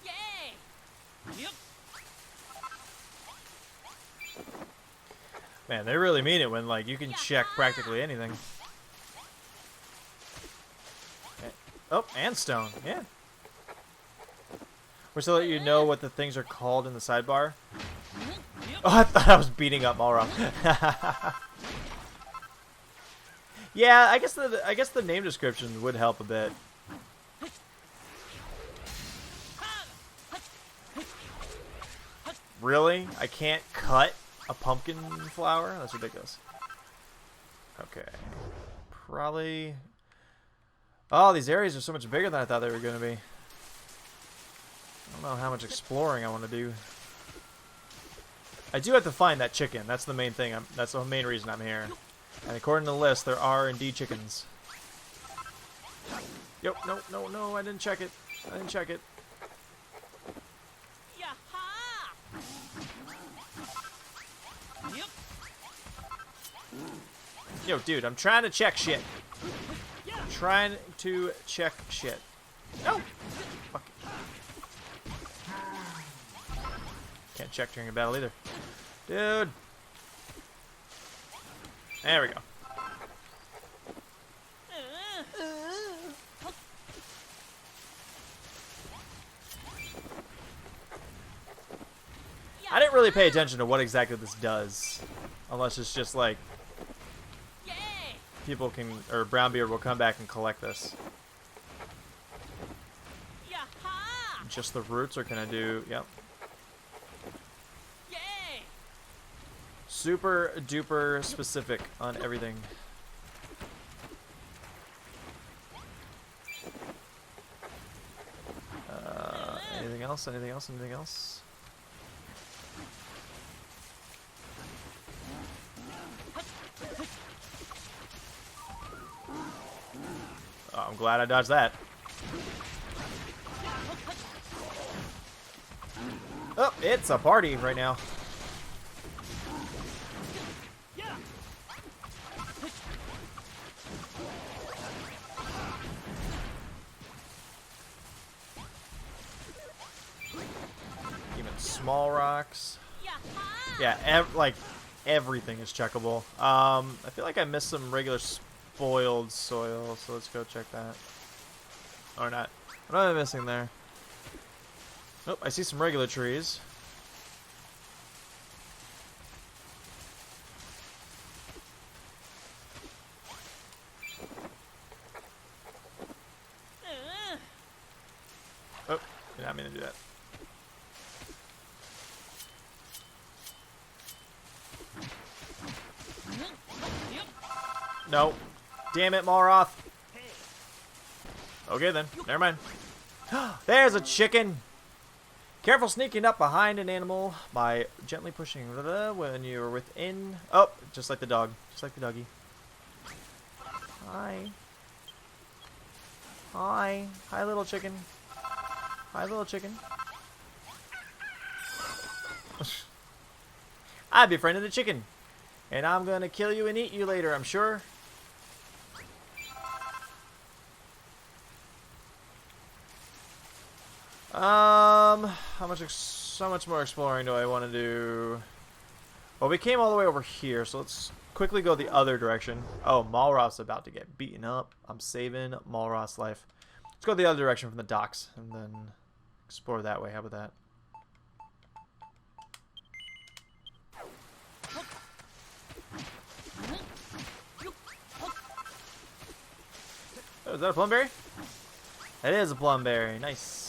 Yay! Yep. Man, they really mean it when, like, you can check practically anything. Oh, and stone. Yeah. We're to let you know what the things are called in the sidebar. Oh, I thought I was beating up Malra. Yeah, I guess the name description would help a bit. Really? I can't cut a pumpkin flower? That's ridiculous. Okay. Probably... Oh, these areas are so much bigger than I thought they were going to be. I don't know how much exploring I want to do. I do have to find that chicken. That's the main thing. That's the main reason I'm here. And according to the list, there are indeed chickens. Yep, no, no, no, I didn't check it. I didn't check it. Yaha! Yep. Yo, dude, I'm trying to check shit. I'm trying to check shit. No! Fuck. Can't check during a battle either. Dude! There we go. I didn't really pay attention to what exactly this does. Unless it's just like... Yay! people can... or Brownbeard will come back and collect this. Yaha! Just the roots, or can I do... Yep. Yay! Super duper specific on everything. Anything else? Anything else? Anything else? Oh, I'm glad I dodged that. Oh, it's a party right now. Even small rocks. Yaha! Yeah, like everything is checkable. I feel like I missed some regular spoiled soil, so let's go check that. Or not. What am I missing there? Nope, I see some regular trees. Oh, did not mean to do that. No. Damn it, Malroth. Okay then. Never mind. There's a chicken. Careful sneaking up behind an animal by gently pushing when you're within. Oh, just like the dog. Just like the doggy. Hi. Hi. Hi, little chicken. Hi, little chicken. I befriended the chicken. And I'm gonna kill you and eat you later, I'm sure. How much more exploring do I want to do? Well, we came all the way over here, so let's quickly go the other direction. Oh, Malroth's about to get beaten up. I'm saving Malroth's life. Let's go the other direction from the docks and then explore that way. How about that? Oh, is that a plumberry? That is a plumberry. Nice.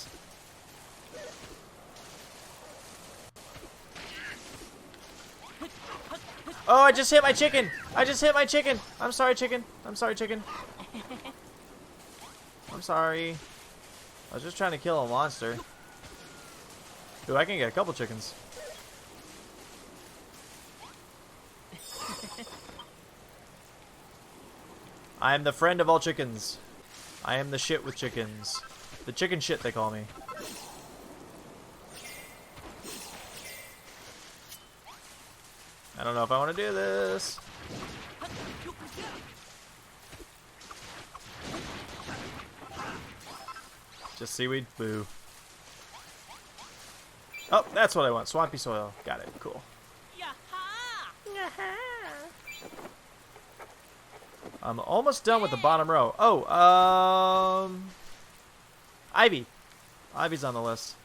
Oh, I just hit my chicken. I just hit my chicken. I'm sorry, chicken. I'm sorry, chicken. I'm sorry. I was just trying to kill a monster. Ooh, I can get a couple chickens. I am the friend of all chickens. I am the shit with chickens. The chicken shit, they call me. I don't know if I want to do this. Just seaweed? Boo. Oh, that's what I want. Swampy soil. Got it. Cool. Yaha! I'm almost done with the bottom row. Oh, Ivy. Ivy's on the list.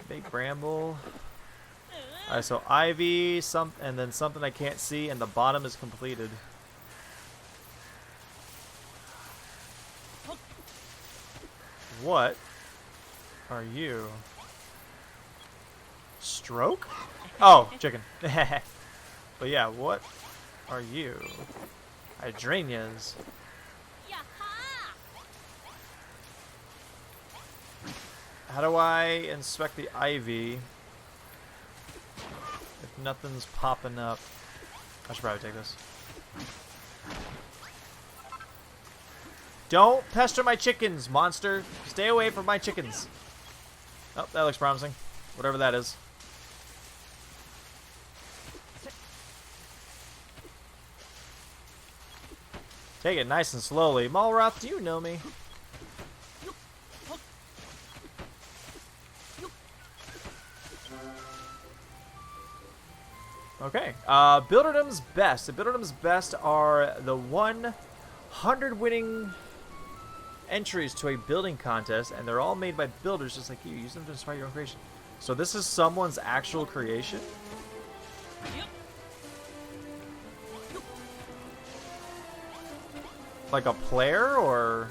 Big bramble. Alright, so Ivy, and then something I can't see, and the bottom is completed. What are you? Stroke? Oh, chicken. But yeah, what are you? Hydrangeas. Yaha! How do I inspect the ivy if nothing's popping up? I should probably take this. Don't pester my chickens, monster. Stay away from my chickens. Oh, that looks promising. Whatever that is. Take it nice and slowly. Malroth, do you know me? Okay. Builderdom's best. The Builderdom's best are the 100 winning entries to a building contest, and they're all made by builders just like you. Use them to inspire your own creation. So this is someone's actual creation? Like a player, or?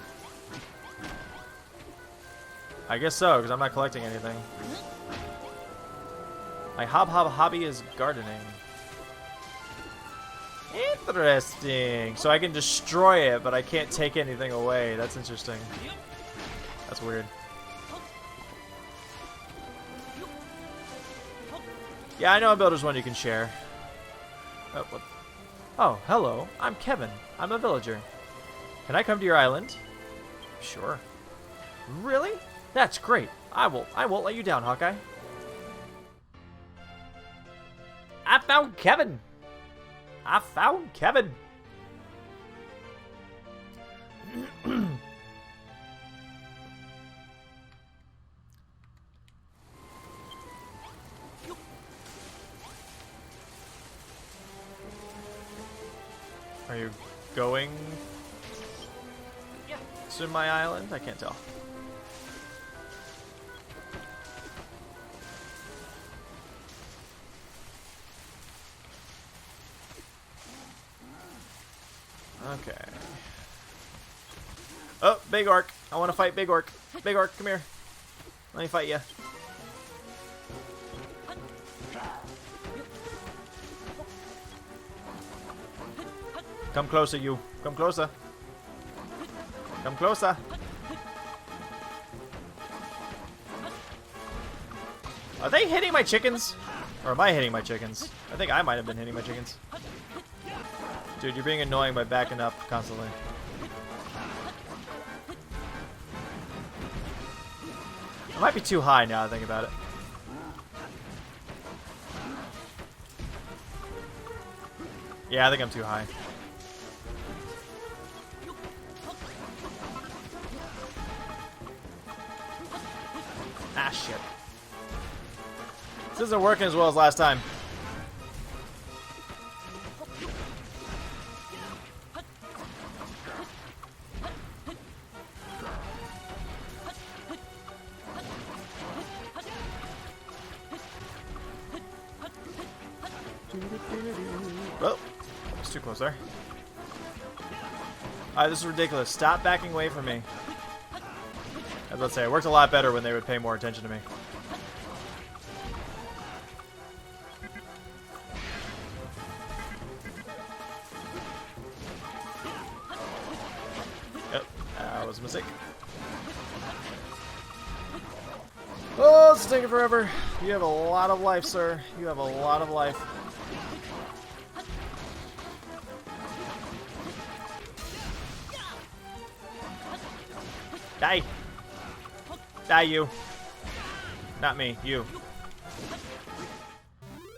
I guess so, because I'm not collecting anything. My hobby is gardening. Interesting. So I can destroy it, but I can't take anything away. That's interesting. That's weird. Yeah, I know a builder's one you can share. Oh, what? Oh, hello. I'm Kevin. I'm a villager. Can I come to your island? Sure. Really? That's great. I won't let you down, Hawkeye. I found Kevin. I found Kevin. Are you going to my island? I can't tell. Okay. Oh, big orc. I want to fight big orc. Big orc, come here. Let me fight you. Come closer, you. Come closer. Come closer. Are they hitting my chickens? Or am I hitting my chickens? I think I might have been hitting my chickens. Dude, you're being annoying by backing up constantly. I might be too high now that I think about it. Yeah, I think I'm too high. Ah, shit. This isn't working as well as last time. Oh, it's too close there. Alright, this is ridiculous. Stop backing away from me. As let's say, it worked a lot better when they would pay more attention to me. Yep, that was a mistake. Oh, this is taking forever. You have a lot of life, sir. You have a lot of life. Die! Die, you. Not me, you.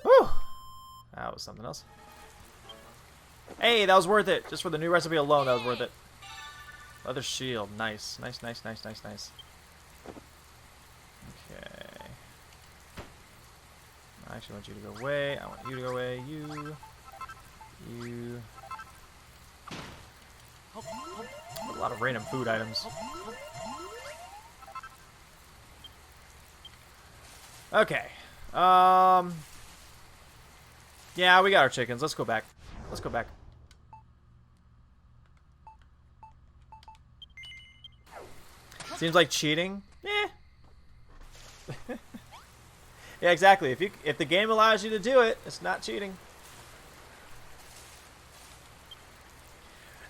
Whew! That was something else. Hey, that was worth it. Just for the new recipe alone, that was worth it. Leather shield. Nice. Nice, nice, nice, nice, nice. Okay. I actually want you to go away. I want you to go away. You. You. A lot of random food items. Okay. Yeah, we got our chickens. Let's go back. Let's go back. Seems like cheating. Eh. Yeah, exactly. If the game allows you to do it, it's not cheating.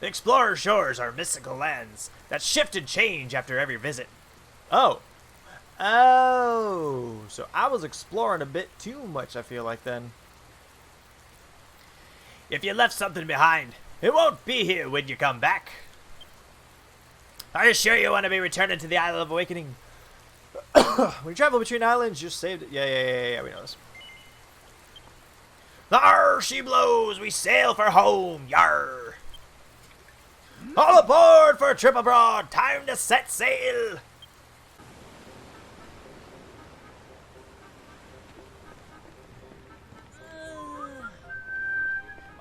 The Explorer's Shores are mystical lands that shift and change after every visit. Oh. Oh. So I was exploring a bit too much, I feel like, then. If you left something behind, it won't be here when you come back. Are you sure you want to be returning to the Isle of Awakening? When you travel between islands, you saved it. Yeah, we know this. Thar she blows, we sail for home, yar! All aboard for a trip abroad, time to set sail!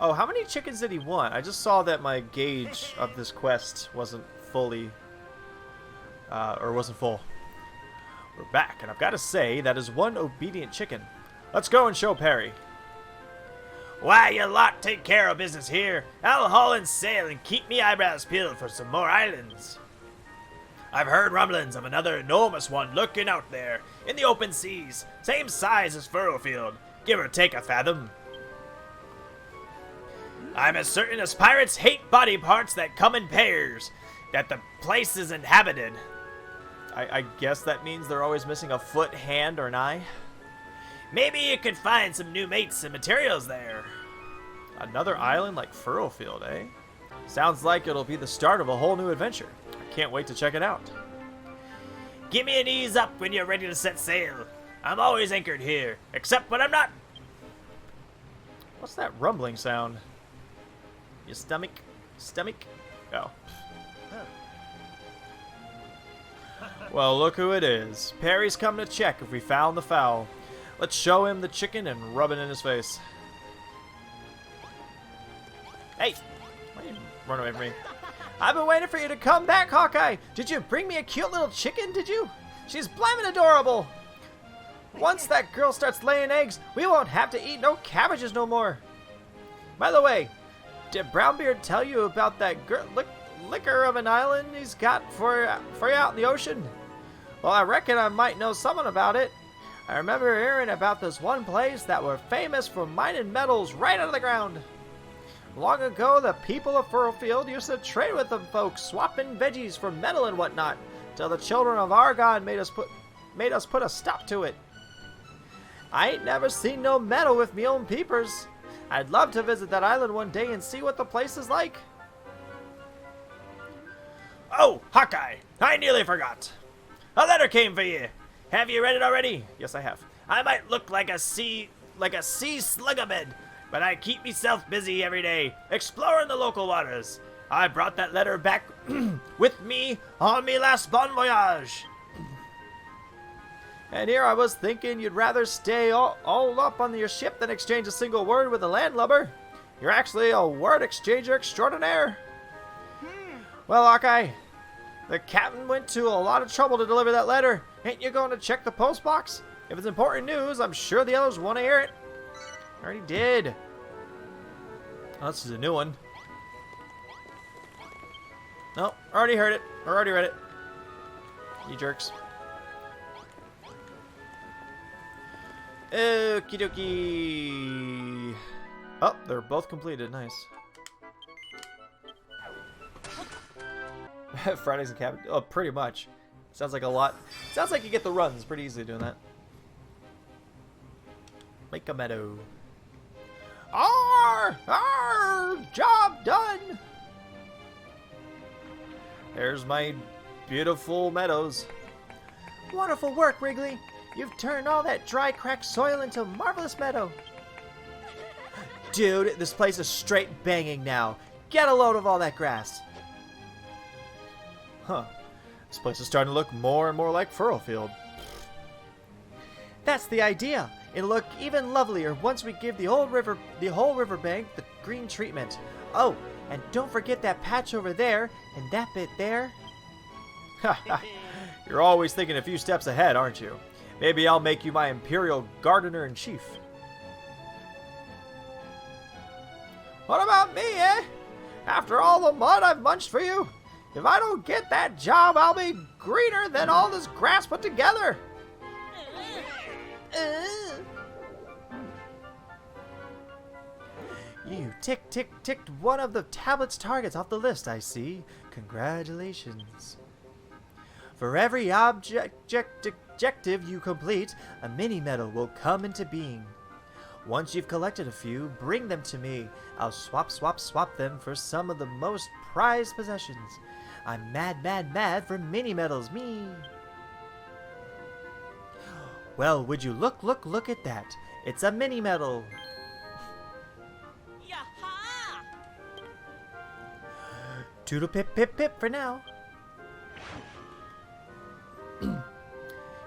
Oh, how many chickens did he want? I just saw that my gauge of this quest wasn't fully, or wasn't full. We're back, and I've got to say, that is one obedient chicken. Let's go and show Perry. Why, you lot take care of business here. I'll haul and sail and keep me eyebrows peeled for some more islands. I've heard rumblings of another enormous one lurking out there in the open seas, same size as Furrowfield, give or take a fathom. I'm as certain as pirates hate body parts that come in pairs, that the place is inhabited. I guess that means they're always missing a foot, hand, or an eye. Maybe you could find some new mates and materials there. Another island like Furrowfield, eh? Sounds like it'll be the start of a whole new adventure. I can't wait to check it out. Give me an ease up when you're ready to set sail. I'm always anchored here, except when I'm not. What's that rumbling sound? Your stomach? Stomach? Oh. Well, look who it is. Perry's come to check if we found the fowl. Let's show him the chicken and rub it in his face. Hey! Why are you running away from me? I've been waiting for you to come back, Hawkeye! Did you bring me a cute little chicken, did you? She's blimmin' adorable! Once that girl starts laying eggs, we won't have to eat no cabbages no more. By the way, did Brownbeard tell you about that liquor of an island he's got for you out in the ocean? Well, I reckon I might know something about it. I remember hearing about this one place that were famous for mining metals right out of the ground. Long ago, the people of Furlfield used to trade with them folks, swapping veggies for metal and whatnot, till the children of Argon made us put a stop to it. I ain't never seen no metal with me own peepers. I'd love to visit that island one day and see what the place is like. Oh, Hawkeye, I nearly forgot. A letter came for you. Have you read it already? Yes, I have. I might look like a sea slugabed, but I keep myself busy every day, exploring the local waters. I brought that letter back with me on me last bon voyage. And here I was thinking you'd rather stay all up on your ship than exchange a single word with a landlubber. You're actually a word exchanger extraordinaire. Well, Hawkeye, the captain went to a lot of trouble to deliver that letter. Ain't you going to check the post box? If it's important news, I'm sure the others want to hear it. I already did. Oh, this is a new one. No, already heard it. Or already read it. You jerks. Okie dokie. Oh, they're both completed. Nice. Fridays and cabin. Oh, pretty much. Sounds like a lot. Sounds like you get the runs pretty easily doing that. Make a meadow. Arr! Job done! There's my beautiful meadows. Wonderful work, Wrigley. You've turned all that dry, cracked soil into a marvelous meadow. Dude, this place is straight banging now. Get a load of all that grass. Huh. This place is starting to look more and more like Furlfield. That's the idea. It'll look even lovelier once we give the whole riverbank the green treatment. Oh, and don't forget that patch over there and that bit there. You're always thinking a few steps ahead, aren't you? Maybe I'll make you my Imperial Gardener-in-Chief. What about me, eh? After all the mud I've munched for you, if I don't get that job, I'll be greener than all this grass put together. You ticked one of the tablet's targets off the list, I see. Congratulations. For every objective you complete, a mini medal will come into being. Once you've collected a few, bring them to me. I'll swap them for some of the most prized possessions. I'm mad for mini medals, me. Well, would you look at that? It's a mini medal. Yaha! Toodle pip for now.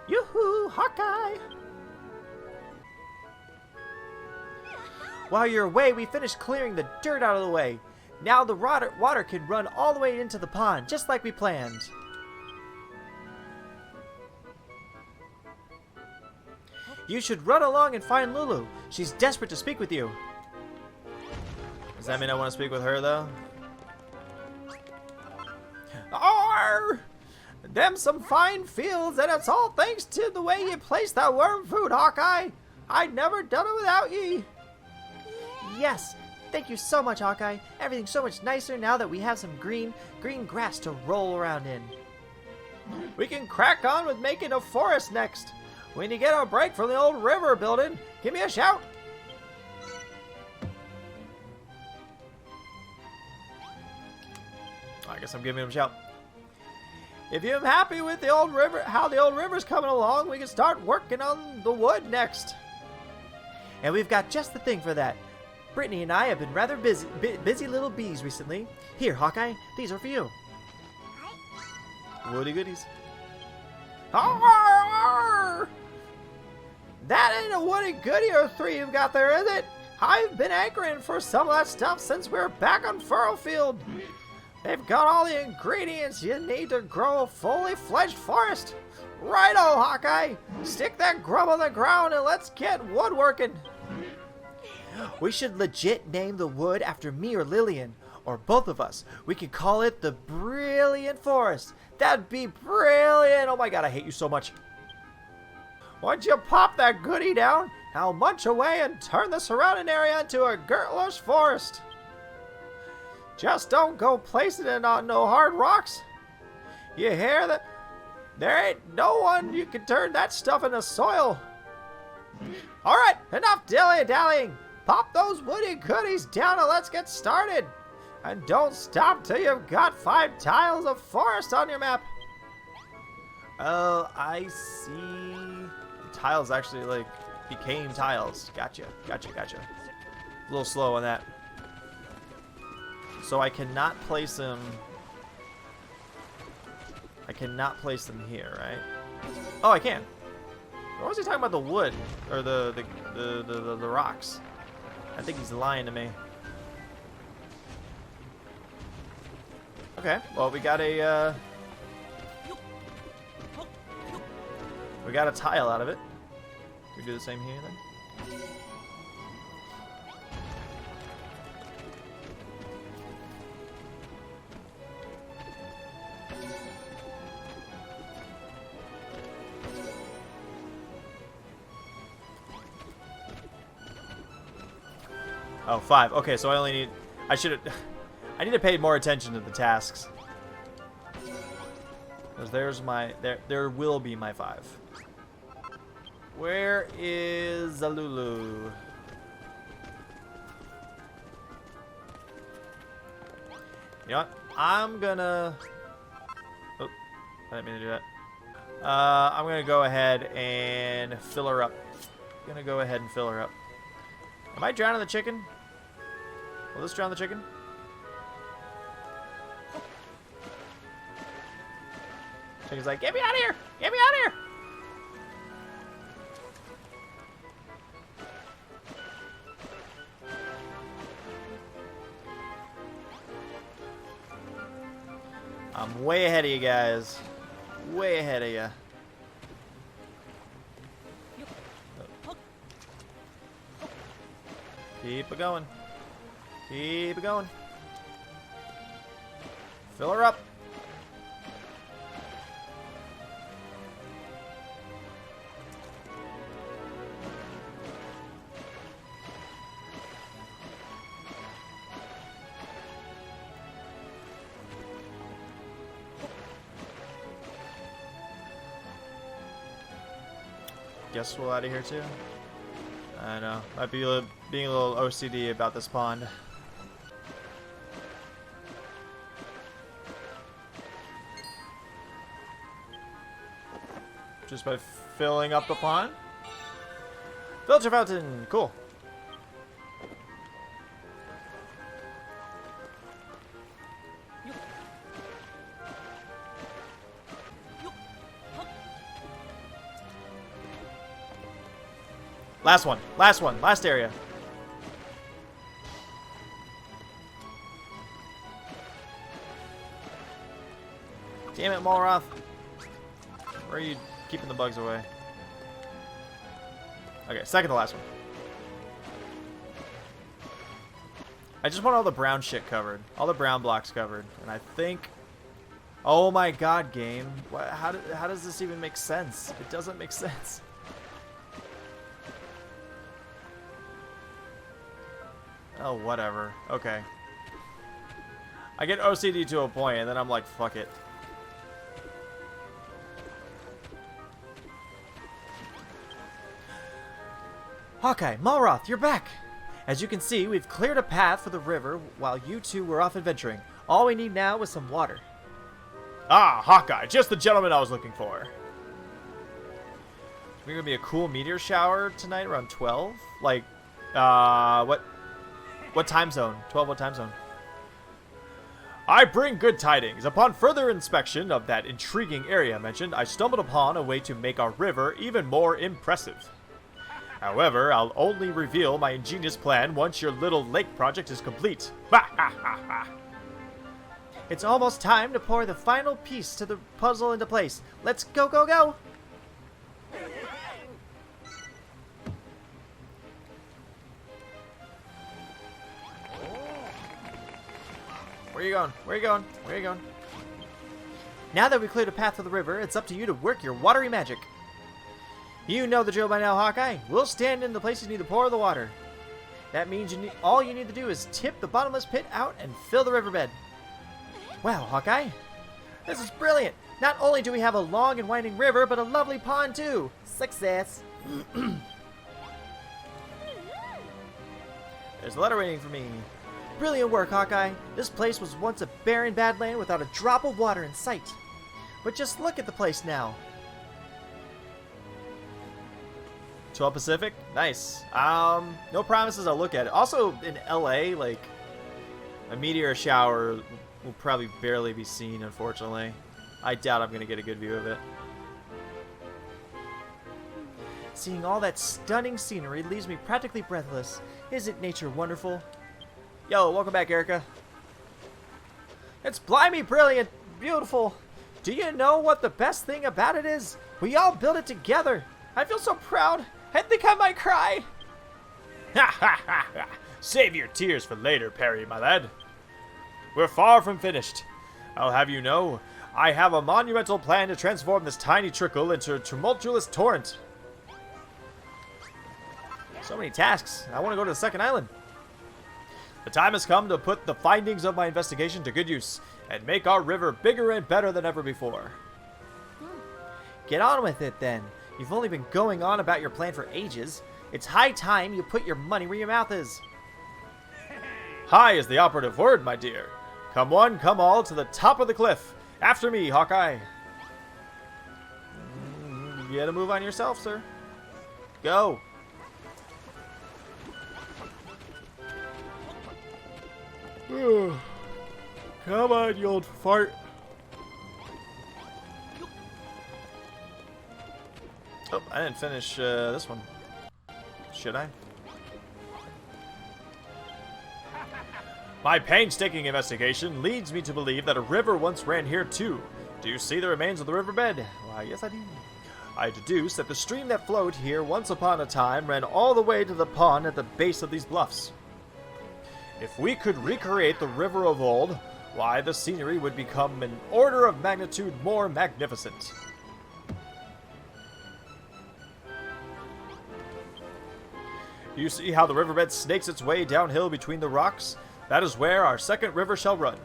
Yoo-hoo, Hawkeye! While you're away, we finished clearing the dirt out of the way. Now the water can run all the way into the pond, just like we planned. You should run along and find Lulu. She's desperate to speak with you. Does that mean I want to speak with her, though? Arr! Them some fine fields, and it's all thanks to the way you placed that worm food, Hawkeye. I'd never done it without ye. Yes, thank you so much, Hawkeye. Everything's so much nicer now that we have some green grass to roll around in. We can crack on with making a forest next. When you get a break from the old river building, give me a shout. I guess I'm giving him a shout. If you're happy with the old river, how the old river's coming along, we can start working on the wood next. And we've got just the thing for that. Brittany and I have been rather busy little bees recently. Here, Hawkeye, these are for you. Woody goodies. Arr! That ain't a woody goodie or three you've got there, is it? I've been anchoring for some of that stuff since we were back on Furlfield. They've got all the ingredients you need to grow a fully fledged forest. Righto, Hawkeye! Stick that grub on the ground and let's get woodworking. We should legit name the wood after me or Lillian, or both of us. We could call it the Brilliant Forest. That'd be brilliant! Oh my god, I hate you so much. Once you pop that goodie down, I'll munch away and turn the surrounding area into a girlish forest. Just don't go placing it on no hard rocks. You hear that? There ain't no one you can turn that stuff into soil. Alright, enough dilly-dallying. Pop those woody goodies down and let's get started. And don't stop till you've got 5 tiles of forest on your map. Oh, I see. The tiles actually, like, became tiles. Gotcha. A little slow on that. So I cannot place them. I cannot place them here, right? Oh, I can. Or was he talking about the wood or the rocks? I think he's lying to me. Okay, well we got a tile out of it. Can we do the same here then? Oh, 5. Okay, so I only need... I need to pay more attention to the tasks. Because there's my... There will be my 5. Where is Zalulu? You know what? I'm gonna... Oh, I didn't mean to do that. I'm gonna go ahead and fill her up. Am I drowning the chicken? Will this drown the chicken? Chicken's like, get me out of here! Get me out of here! I'm way ahead of you guys. Way ahead of you. Keep it going. Keep it going. Fill her up. Guess we'll out of here too. I know. Might be being a little OCD about this pond. Just by filling up the pond? Filter fountain! Cool. Last one. Last area. Damn it, Molroth. Where are you keeping the bugs away? Okay, second to last one. I just want all the brown shit covered. All the brown blocks covered. And I think... Oh my god, game. How does this even make sense? It doesn't make sense. Oh, whatever. Okay. I get OCD to a point, and then I'm like, fuck it. Hawkeye, Molroth, you're back! As you can see, we've cleared a path for the river while you two were off adventuring. All we need now is some water. Ah, Hawkeye, just the gentleman I was looking for. We're gonna be a cool meteor shower tonight around 12? Like, what time zone? 12, what time zone? I bring good tidings. Upon further inspection of that intriguing area mentioned, I stumbled upon a way to make our river even more impressive. However, I'll only reveal my ingenious plan once your little lake project is complete. Ha ha ha ha! It's almost time to pour the final piece to the puzzle into place. Let's go, go, go! Where are you going? Where are you going? Where are you going? Now that we've cleared a path to the river, it's up to you to work your watery magic. You know the drill by now, Hawkeye. We'll stand in the places you need to pour the water. That means all you need to do is tip the bottomless pit out and fill the riverbed. Wow, Hawkeye, this is brilliant. Not only do we have a long and winding river, but a lovely pond too. Success. There's a letter waiting for me. Brilliant work, Hawkeye. This place was once a barren badland without a drop of water in sight. But just look at the place now. 12 Pacific? Nice. No promises I'll look at it. Also, in LA, like, a meteor shower will probably barely be seen, unfortunately. I doubt I'm going to get a good view of it. Seeing all that stunning scenery leaves me practically breathless. Isn't nature wonderful? Yo, welcome back, Erica. It's blimey brilliant, beautiful. Do you know what the best thing about it is? We all built it together. I feel so proud. I think I might cry. Ha ha ha ha! Save your tears for later, Perry, my lad. We're far from finished. I'll have you know, I have a monumental plan to transform this tiny trickle into a tumultuous torrent. So many tasks. I want to go to the second island. The time has come to put the findings of my investigation to good use and make our river bigger and better than ever before. Get on with it then. You've only been going on about your plan for ages. It's high time you put your money where your mouth is. High is the operative word, my dear. Come one, come all, to the top of the cliff. After me, Hawkeye. You gotta move on yourself, sir. Go. Come on, you old fart. Oh, I didn't finish this one. Should I? My painstaking investigation leads me to believe that a river once ran here too. Do you see the remains of the riverbed? Why, yes I do. I deduce that the stream that flowed here once upon a time ran all the way to the pond at the base of these bluffs. If we could recreate the river of old, why, the scenery would become an order of magnitude more magnificent. You see how the riverbed snakes its way downhill between the rocks? That is where our second river shall run.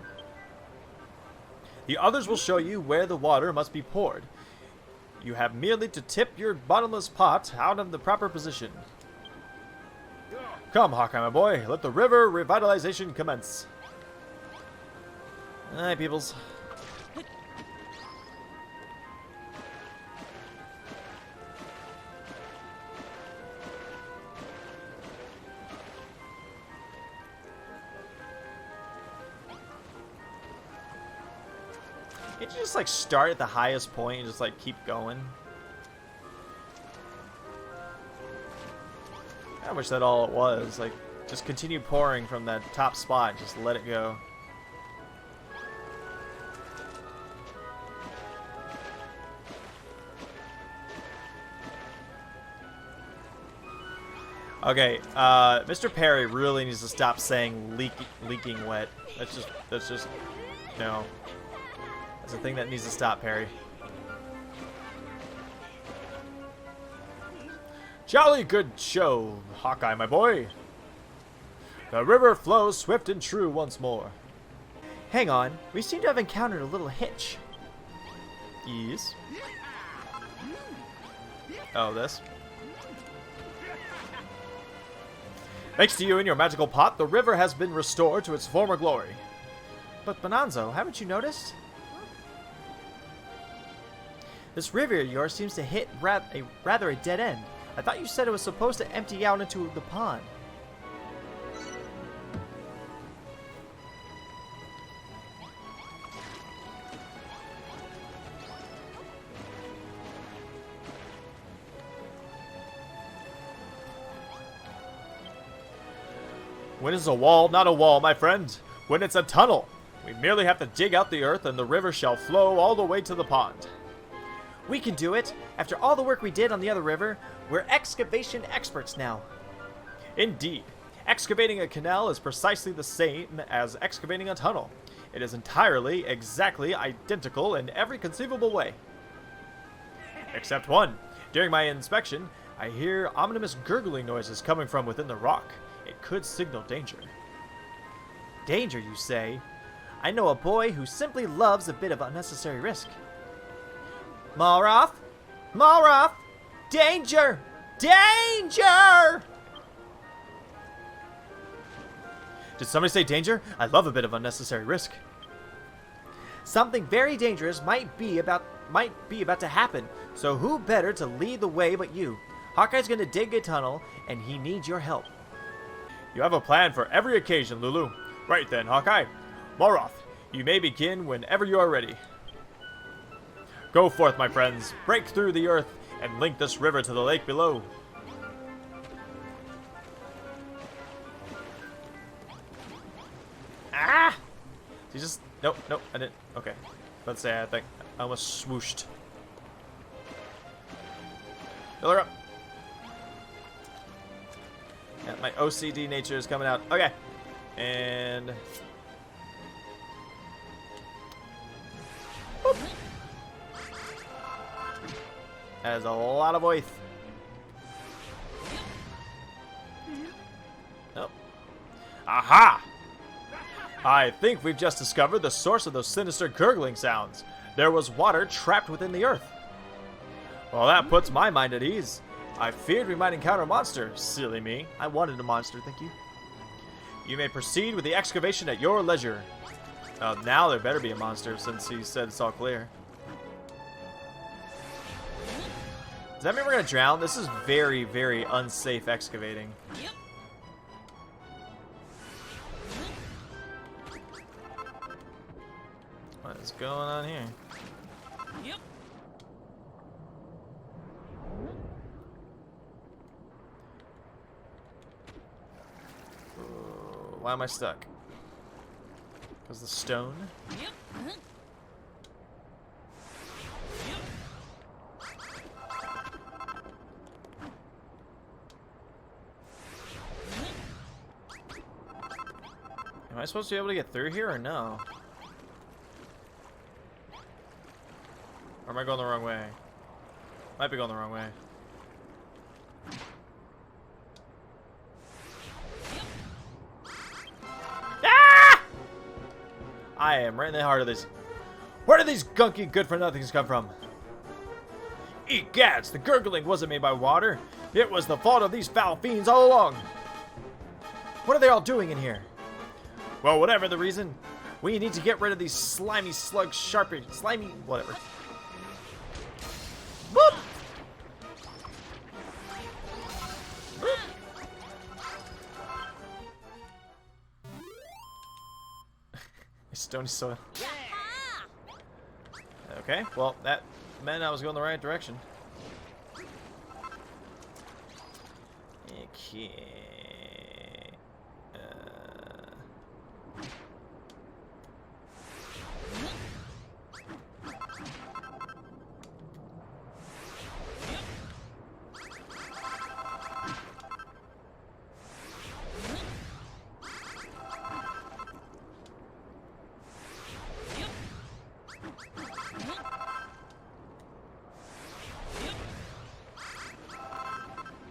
The others will show you where the water must be poured. You have merely to tip your bottomless pot out of the proper position. Come, Hawkeye, my boy, let the river revitalization commence. Alright, peoples. Can't you just like start at the highest point and just like keep going? I wish that all it was. Like, just continue pouring from that top spot. Just let it go. Okay, Mr. Perry really needs to stop saying leaking wet. That's just, no. That's a thing that needs to stop, Perry. Jolly good show, Hawkeye, my boy. The river flows swift and true once more. Hang on, we seem to have encountered a little hitch. Yes. Oh, this? Thanks to you and your magical pot, the river has been restored to its former glory. But Bonanzo, haven't you noticed? This river of yours seems to hit rather a dead end. I thought you said it was supposed to empty out into the pond. When it's a wall, not a wall, my friend. When it's a tunnel, we merely have to dig out the earth and the river shall flow all the way to the pond. We can do it. After all the work we did on the other river, we're excavation experts now. Indeed. Excavating a canal is precisely the same as excavating a tunnel. It is entirely, exactly identical in every conceivable way. Except one. During my inspection, I hear ominous gurgling noises coming from within the rock. It could signal danger. Danger, you say? I know a boy who simply loves a bit of unnecessary risk. Malroth? Malroth! Danger! Danger! Did somebody say danger? I love a bit of unnecessary risk. Something very dangerous might be about to happen, so who better to lead the way but you? Hawkeye's gonna dig a tunnel, and he needs your help. You have a plan for every occasion, Lulu. Right then, Hawkeye. Malroth, you may begin whenever you are ready. Go forth, my friends. Break through the earth and link this river to the lake below. Ah! You just... Nope, I didn't. Okay. Let's say I think I almost swooshed. Fill her up. Yeah, my OCD nature is coming out. Okay. And... Boop. That is a lot of oath. Nope. Aha! I think we've just discovered the source of those sinister gurgling sounds. There was water trapped within the earth. Well, that puts my mind at ease. I feared we might encounter a monster. Silly me. I wanted a monster, thank you. You may proceed with the excavation at your leisure. Now there better be a monster since he said it's all clear. Does that mean we're gonna drown? This is very, very unsafe excavating. Yep. What is going on here? Yep. Why am I stuck? Because the stone? Yep. Am I supposed to be able to get through here or no? Or am I going the wrong way? Might be going the wrong way. Ah! I am right in the heart of this. Where did these gunky good-for-nothings come from? Egads, the gurgling wasn't made by water. It was the fault of these foul fiends all along. What are they all doing in here? Well, whatever the reason, we need to get rid of these slimy slug sharpie, slimy, whatever. Boop! Boop. Stony soil. Okay, well, that meant I was going the right direction. Okay.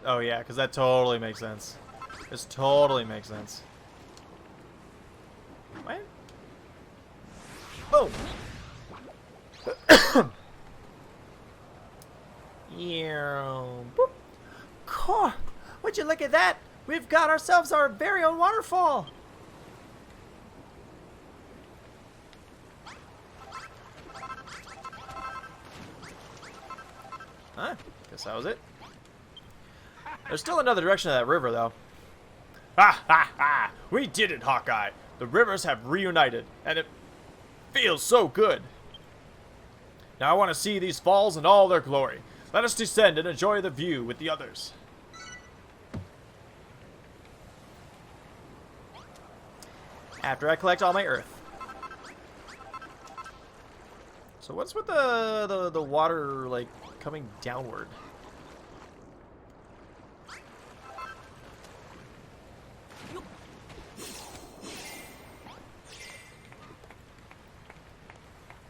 Oh yeah, because that totally makes sense. This totally makes sense. What? Oh! Yeah. Boop. Cool. Would you look at that? We've got ourselves our very own waterfall. Huh? Guess that was it. There's still another direction of that river, though. Ha ha ha! We did it, Hawkeye! The rivers have reunited, and it feels so good. Now I want to see these falls in all their glory. Let us descend and enjoy the view with the others. After I collect all my earth. So what's with the water, like, coming downward?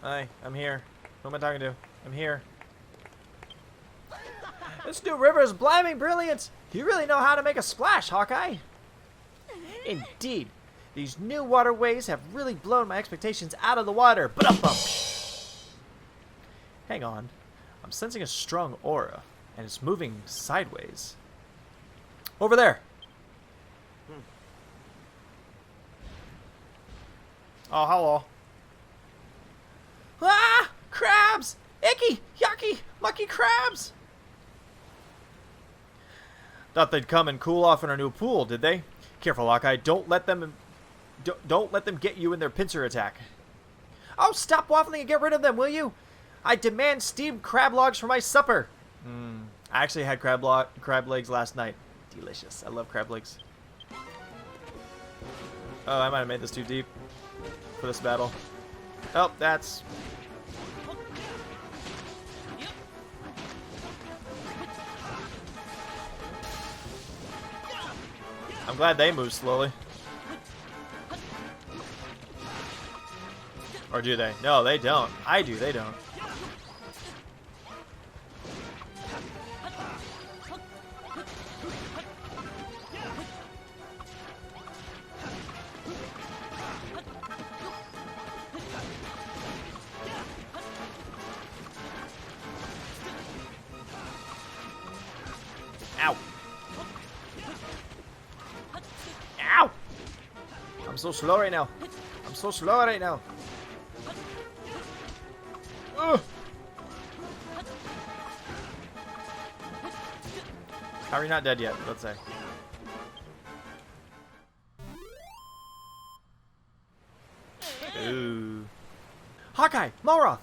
Hi, I'm here. Who am I talking to? I'm here. This new river is blimey brilliant. You really know how to make a splash, Hawkeye. Indeed, these new waterways have really blown my expectations out of the water. Ba-dum-bum. Hang on. I'm sensing a strong aura, and it's moving sideways. Over there. Oh, hello. Ah! Crabs! Icky! Yucky! Mucky crabs! Thought they'd come and cool off in our new pool, did they? Careful, Hawkeye. Don't let them get you in their pincer attack. Oh, stop waffling and get rid of them, will you? I demand steamed crab logs for my supper. I actually had crab legs last night. Delicious. I love crab legs. Oh, I might have made this too deep for this battle. Oh, that's... I'm glad they move slowly. Or do they? No, they don't. I do, they don't. Ow. Ow! I'm so slow right now. I'm so slow right now. Ugh. How are you not dead yet? Let's say. Ooh. Hawkeye! Molroth!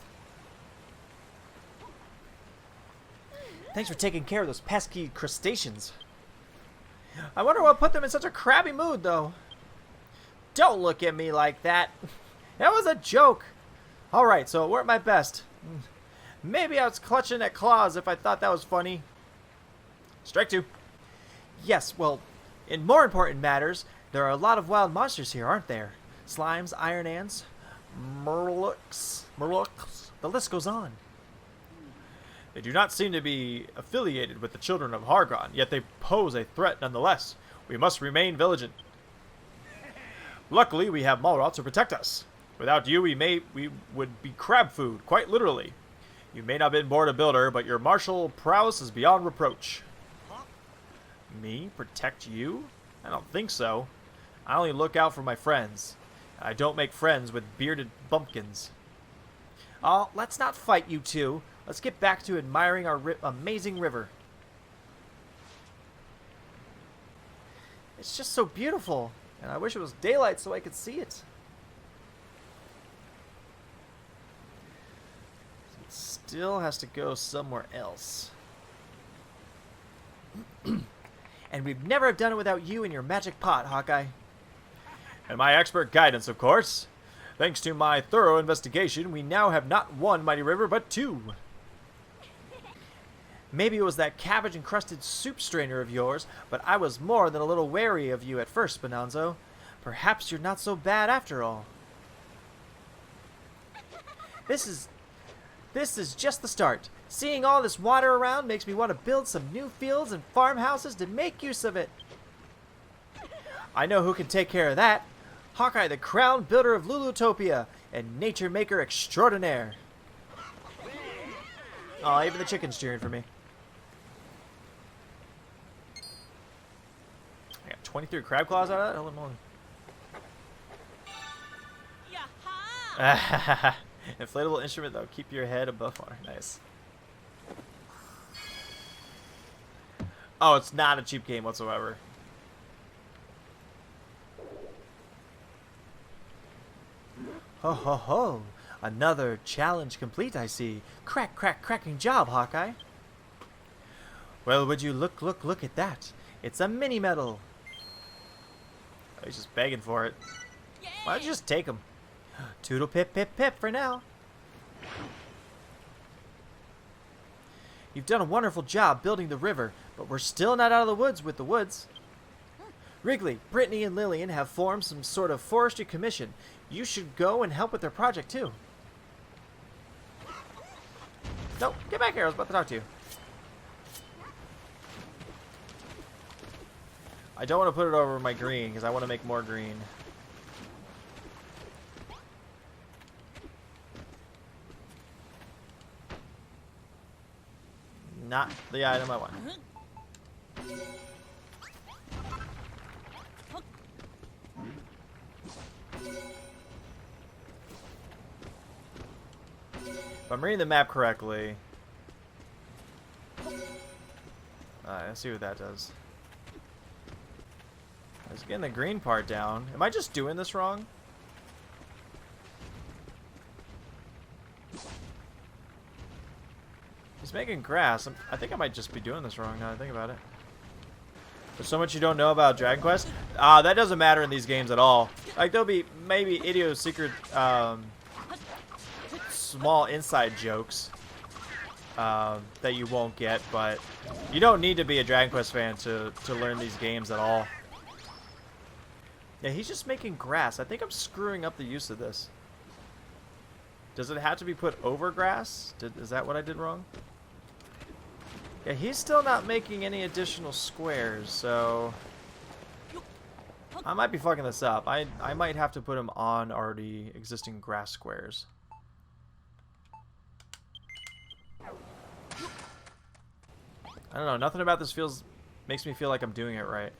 Thanks for taking care of those pesky crustaceans. I wonder what put them in such a crabby mood, though. Don't look at me like that. That was a joke. Alright, so it weren't my best. Maybe I was clutching at claws if I thought that was funny. Strike two. Yes, well, in more important matters, there are a lot of wild monsters here, aren't there? Slimes, iron ants, murlocs, the list goes on. They do not seem to be affiliated with the children of Hargon, yet they pose a threat nonetheless. We must remain vigilant. Luckily, we have Malroth to protect us. Without you, we would be crab food, quite literally. You may not have been born a builder, but your martial prowess is beyond reproach. Me? Protect you? I don't think so. I only look out for my friends. I don't make friends with bearded bumpkins. Oh, let's not fight, you two. Let's get back to admiring our amazing river. It's just so beautiful, and I wish it was daylight so I could see it. It still has to go somewhere else. And we'd never have done it without you and your magic pot, Hawkeye. And my expert guidance, of course. Thanks to my thorough investigation, we now have not one mighty river, but two. Maybe it was that cabbage-encrusted soup strainer of yours, but I was more than a little wary of you at first, Bonanzo. Perhaps you're not so bad after all. This is just the start. Seeing all this water around makes me want to build some new fields and farmhouses to make use of it. I know who can take care of that. Hawkeye, the crown builder of Lulutopia and nature maker extraordinaire. Oh, even the chicken's cheering for me. I got 23 crab claws out of that? Holy moly. Yaha! Inflatable instrument that'll keep your head above water. Nice. Oh, it's not a cheap game whatsoever. Ho ho ho! Another challenge complete, I see. Cracking job, Hawkeye. Well, would you look at that? It's a mini medal. Oh, he's just begging for it. Why don't you just take them? Toodle pip pip pip for now. You've done a wonderful job building the river, but we're still not out of the woods with the woods. Wrigley, Brittany, and Lillian have formed some sort of forestry commission. You should go and help with their project, too. No, get back here. I was about to talk to you. I don't want to put it over my green because I want to make more green. Not the item I want. If I'm reading the map correctly, let's see what that does. I was getting the green part down. Am I just doing this wrong? He's making grass. I think I might just be doing this wrong now that I think about it. There's so much you don't know about Dragon Quest. That doesn't matter in these games at all. Like, there'll be maybe idiosyncratic small inside jokes that you won't get, but you don't need to be a Dragon Quest fan to learn these games at all. Yeah, he's just making grass. I think I'm screwing up the use of this. Does it have to be put over grass? Is that what I did wrong? Yeah, he's still not making any additional squares, so I might be fucking this up. I might have to put him on already existing grass squares. I don't know, nothing about this makes me feel like I'm doing it right.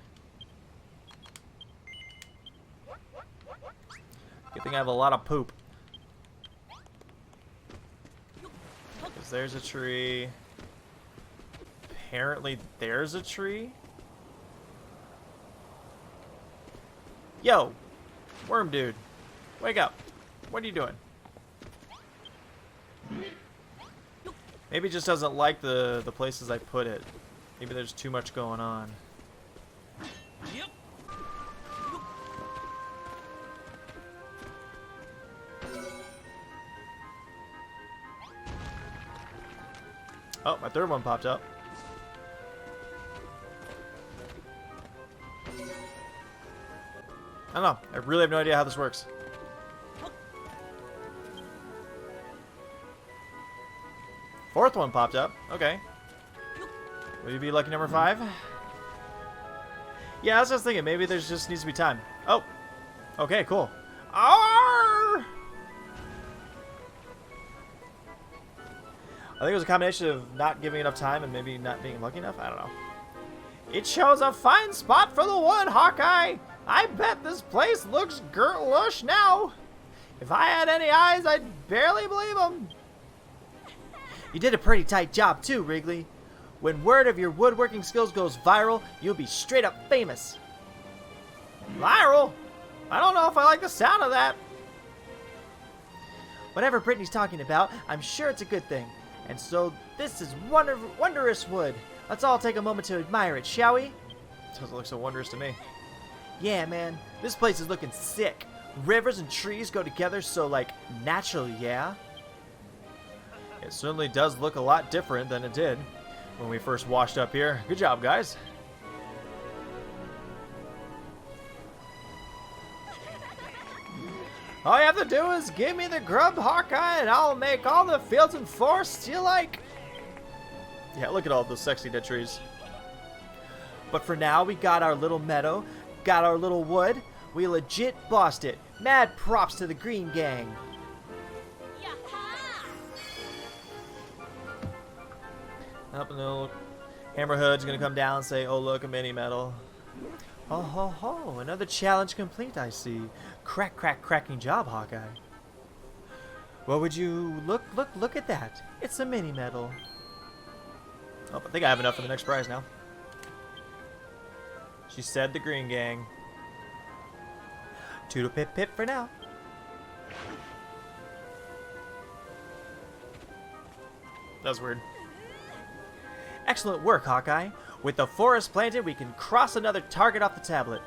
Good thing I have a lot of poop. Because there's a tree. Apparently there's a tree. Yo! Worm dude. Wake up. What are you doing? Maybe it just doesn't like the places I put it. Maybe there's too much going on. Yep. Oh, my third one popped up. I don't know. I really have no idea how this works. Fourth one popped up. Okay. Will you be lucky number 5? Yeah, I was just thinking. Maybe there just needs to be time. Oh. Okay, cool. Arr! I think it was a combination of not giving enough time and maybe not being lucky enough. I don't know. It shows a fine spot for the wood, Hawkeye. I bet this place looks lush now. If I had any eyes, I'd barely believe them. You did a pretty tight job too, Wrigley. When word of your woodworking skills goes viral, you'll be straight up famous. Viral? I don't know if I like the sound of that. Whatever Brittany's talking about, I'm sure it's a good thing. And so this is wondrous wood. Let's all take a moment to admire it, shall we? Doesn't look so wondrous to me. Yeah, man, this place is looking sick. Rivers and trees go together so, like, naturally, yeah? It certainly does look a lot different than it did when we first washed up here. Good job, guys. All you have to do is give me the grub, Hawkeye, and I'll make all the fields and forests you like. Yeah, look at all those sexy dead trees. But for now, we got our little meadow, got our little wood. We legit bossed it. Mad props to the Green Gang. Yaha! Up and the Hammerhood's gonna come down and say, "Oh look, a mini medal." Oh ho ho! Another challenge complete, I see. Cracking job, Hawkeye. What would you look at that? It's a mini medal. Oh, I think I have enough for the next prize now. She said the Green Gang. Toodle pip pip for now. That's weird. Excellent work, Hawkeye. With the forest planted, we can cross another target off the tablet.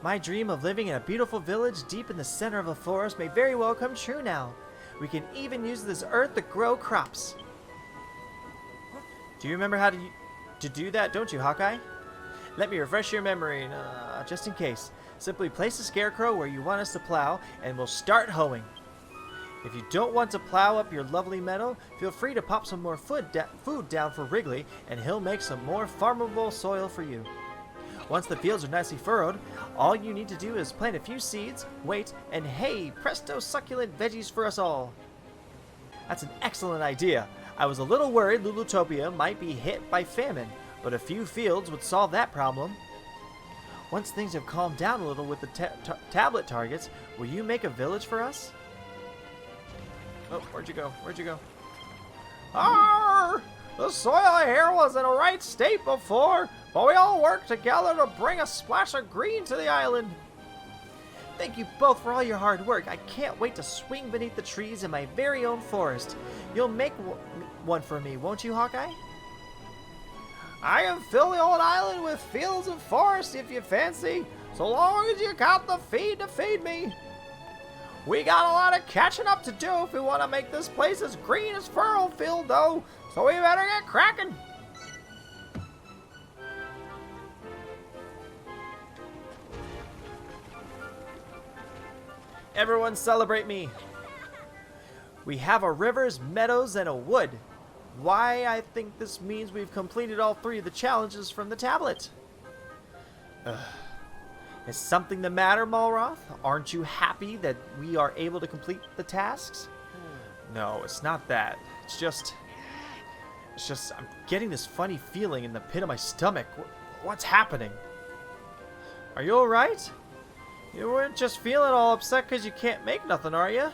My dream of living in a beautiful village deep in the center of a forest may very well come true now. We can even use this earth to grow crops. Do you remember how to do that, don't you, Hawkeye? Let me refresh your memory, just in case. Simply place a scarecrow where you want us to plow, and we'll start hoeing. If you don't want to plow up your lovely meadow, feel free to pop some more food down for Wrigley, and he'll make some more farmable soil for you. Once the fields are nicely furrowed, all you need to do is plant a few seeds, wait, and hey, presto succulent veggies for us all. That's an excellent idea. I was a little worried Lulutopia might be hit by famine, but a few fields would solve that problem. Once things have calmed down a little with the tablet targets, will you make a village for us? Oh, where'd you go? Where'd you go? Arr! The soil here was in a right state before, but we all worked together to bring a splash of green to the island. Thank you both for all your hard work. I can't wait to swing beneath the trees in my very own forest. You'll make one for me, won't you, Hawkeye? I can fill the old island with fields and forests if you fancy, so long as you got the feed to feed me. We got a lot of catching up to do if we want to make this place as green as Furrowfield, though, so we better get cracking. Everyone celebrate me. We have a rivers, meadows, and a wood. Why, I think this means we've completed all 3 of the challenges from the tablet. Is something the matter, Malroth? Aren't you happy that we are able to complete the tasks? No, it's not that. It's just I'm getting this funny feeling in the pit of my stomach. What's happening? Are you alright? You weren't just feeling all upset because you can't make nothing, are you?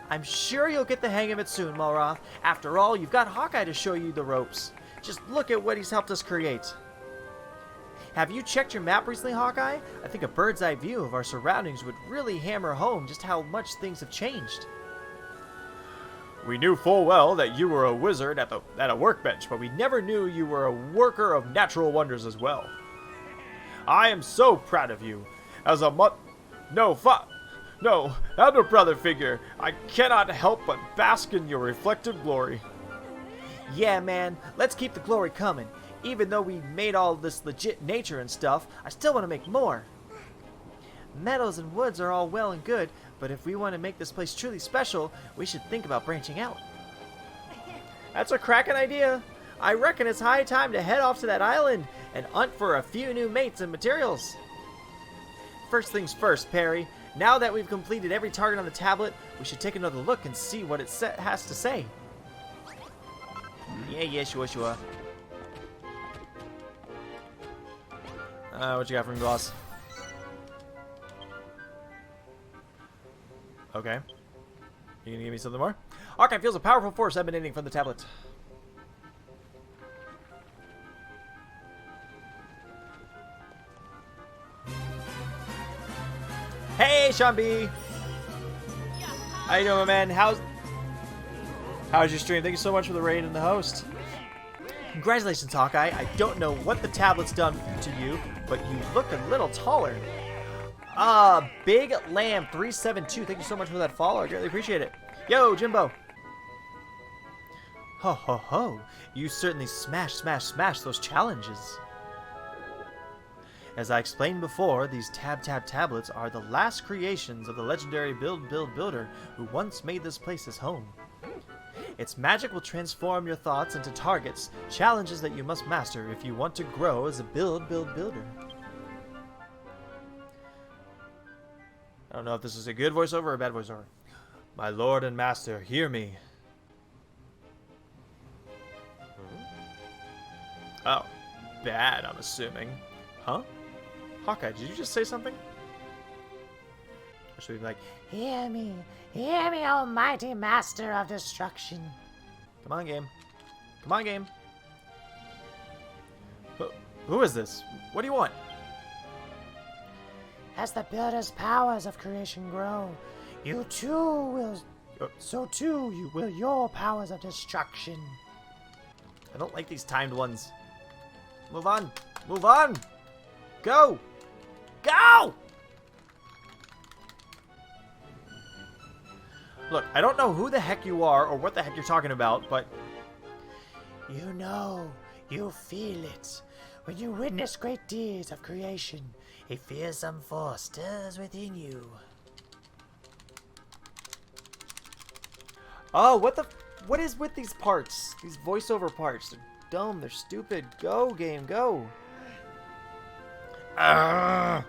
I'm sure you'll get the hang of it soon, Malroth. After all, you've got Hawkeye to show you the ropes. Just look at what he's helped us create. Have you checked your map recently, Hawkeye? I think a bird's eye view of our surroundings would really hammer home just how much things have changed. We knew full well that you were a wizard at a workbench, but we never knew you were a worker of natural wonders as well. I am so proud of you. As a elder brother figure, I cannot help but bask in your reflected glory. Yeah, man, let's keep the glory coming. Even though we made all this legit nature and stuff, I still want to make more. Meadows and woods are all well and good, but if we want to make this place truly special, we should think about branching out. That's a cracking idea. I reckon it's high time to head off to that island and hunt for a few new mates and materials. First things first, Perry. Now that we've completed every target on the tablet, we should take another look and see what it has to say. Yeah, sure. What you got for me, boss? Okay. You gonna give me something more? Hawkeye feels a powerful force emanating from the tablet. Hey, Sean B. How you doing, my man? How's your stream? Thank you so much for the raid and the host. Congratulations, Hawkeye. I don't know what the tablet's done to you, but you look a little taller. Big Lamb 372. Thank you so much for that follow. I greatly appreciate it. Yo, Jimbo. Ho ho ho. You certainly smash those challenges. As I explained before, these tablets are the last creations of the legendary builder who once made this place his home. Its magic will transform your thoughts into targets, challenges that you must master if you want to grow as a builder. I don't know if this is a good voiceover or a bad voiceover. My lord and master, hear me. Oh, bad, I'm assuming. Huh? Hawkeye, did you just say something? Or should we be like, Hear me, almighty master of destruction. come on, game. Come on, game. Who is this? What do you want? As the builder's powers of creation grow, so too you will your powers of destruction. I don't like these timed ones. Move on. Move on. Go. Go! Look, I don't know who the heck you are or what the heck you're talking about, but... You know, you feel it. When you witness great deeds of creation, a fearsome force stirs within you. Oh, what is with these parts? These voiceover parts. They're dumb, they're stupid. Go, game, go. Oh.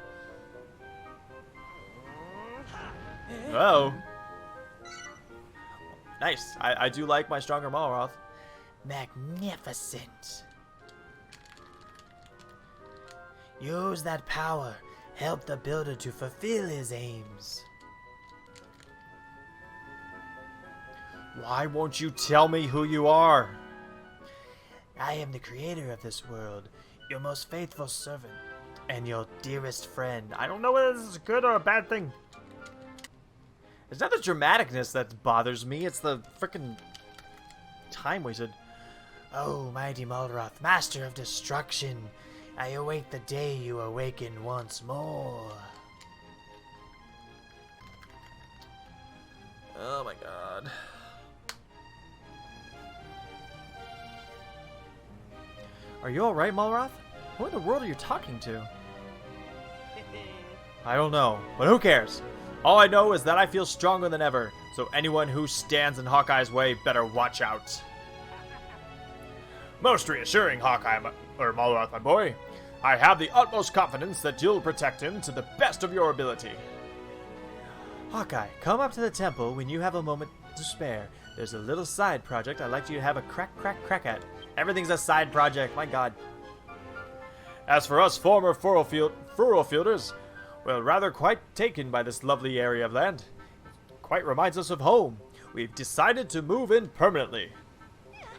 Nice. I do like my stronger Malroth. Magnificent. Use that power. Help the builder to fulfill his aims. Why won't you tell me who you are? I am the creator of this world, your most faithful servant, and your dearest friend. I don't know whether this is a good or a bad thing. It's not the dramaticness that bothers me, it's the frickin' time wasted. Oh, mighty Malroth, master of destruction, I await the day you awaken once more. Oh my god. Are you alright, Malroth? Who in the world are you talking to? I don't know, but who cares? All I know is that I feel stronger than ever, so anyone who stands in Hawkeye's way better watch out. Most reassuring, Malroth, my boy. I have the utmost confidence that you'll protect him to the best of your ability. Hawkeye, come up to the temple when you have a moment to spare. There's a little side project I'd like you to have a crack at. Everything's a side project, my god. As for us former Furrowfielders, we're rather quite taken by this lovely area of land. Quite reminds us of home. We've decided to move in permanently.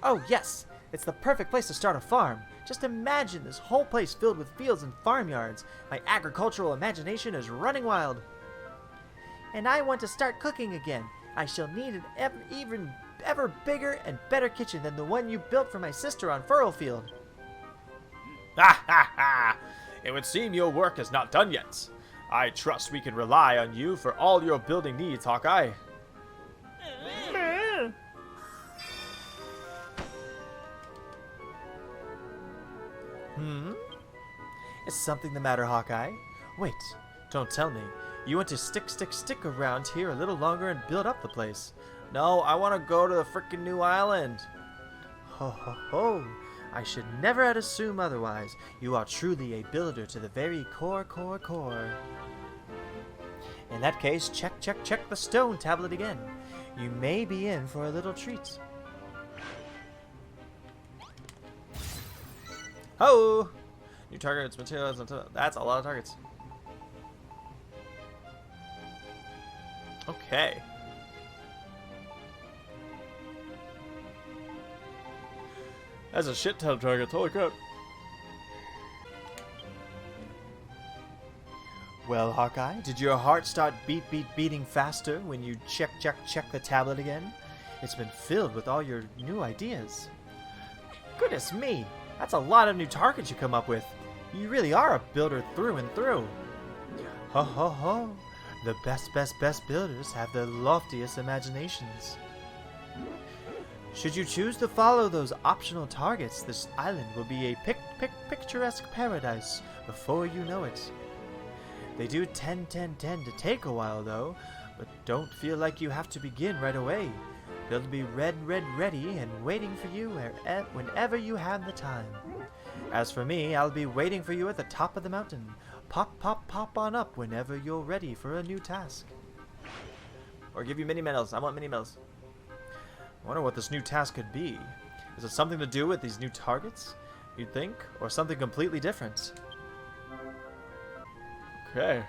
Oh yes, it's the perfect place to start a farm. Just imagine this whole place filled with fields and farmyards. My agricultural imagination is running wild. And I want to start cooking again. I shall need an even ever bigger and better kitchen than the one you built for my sister on Furrowfield. Ha ha ha! It would seem your work is not done yet. I trust we can rely on you for all your building needs, Hawkeye. Is something the matter, Hawkeye? Wait, don't tell me. You want to stick around here a little longer and build up the place. No, I want to go to the frickin' new island. Ho ho ho! I should never have assumed otherwise. You are truly a builder to the very core. In that case, check the stone tablet again. You may be in for a little treat. Ho! New targets, materials, that's a lot of targets. Okay. That's a shit ton of targets, holy crap. Well, Hawkeye, did your heart start beating faster when you check the tablet again? It's been filled with all your new ideas. Goodness me, that's a lot of new targets you come up with. You really are a builder through and through. Ho ho ho, the best builders have the loftiest imaginations. Should you choose to follow those optional targets, this island will be a picturesque paradise before you know it. They do tend to take a while though, but don't feel like you have to begin right away. They'll be ready and waiting for you whenever you have the time. As for me, I'll be waiting for you at the top of the mountain. Pop on up whenever you're ready for a new task. Or give you mini medals. I want mini medals. I wonder what this new task could be. Is it something to do with these new targets, you'd think? Or something completely different? Okay.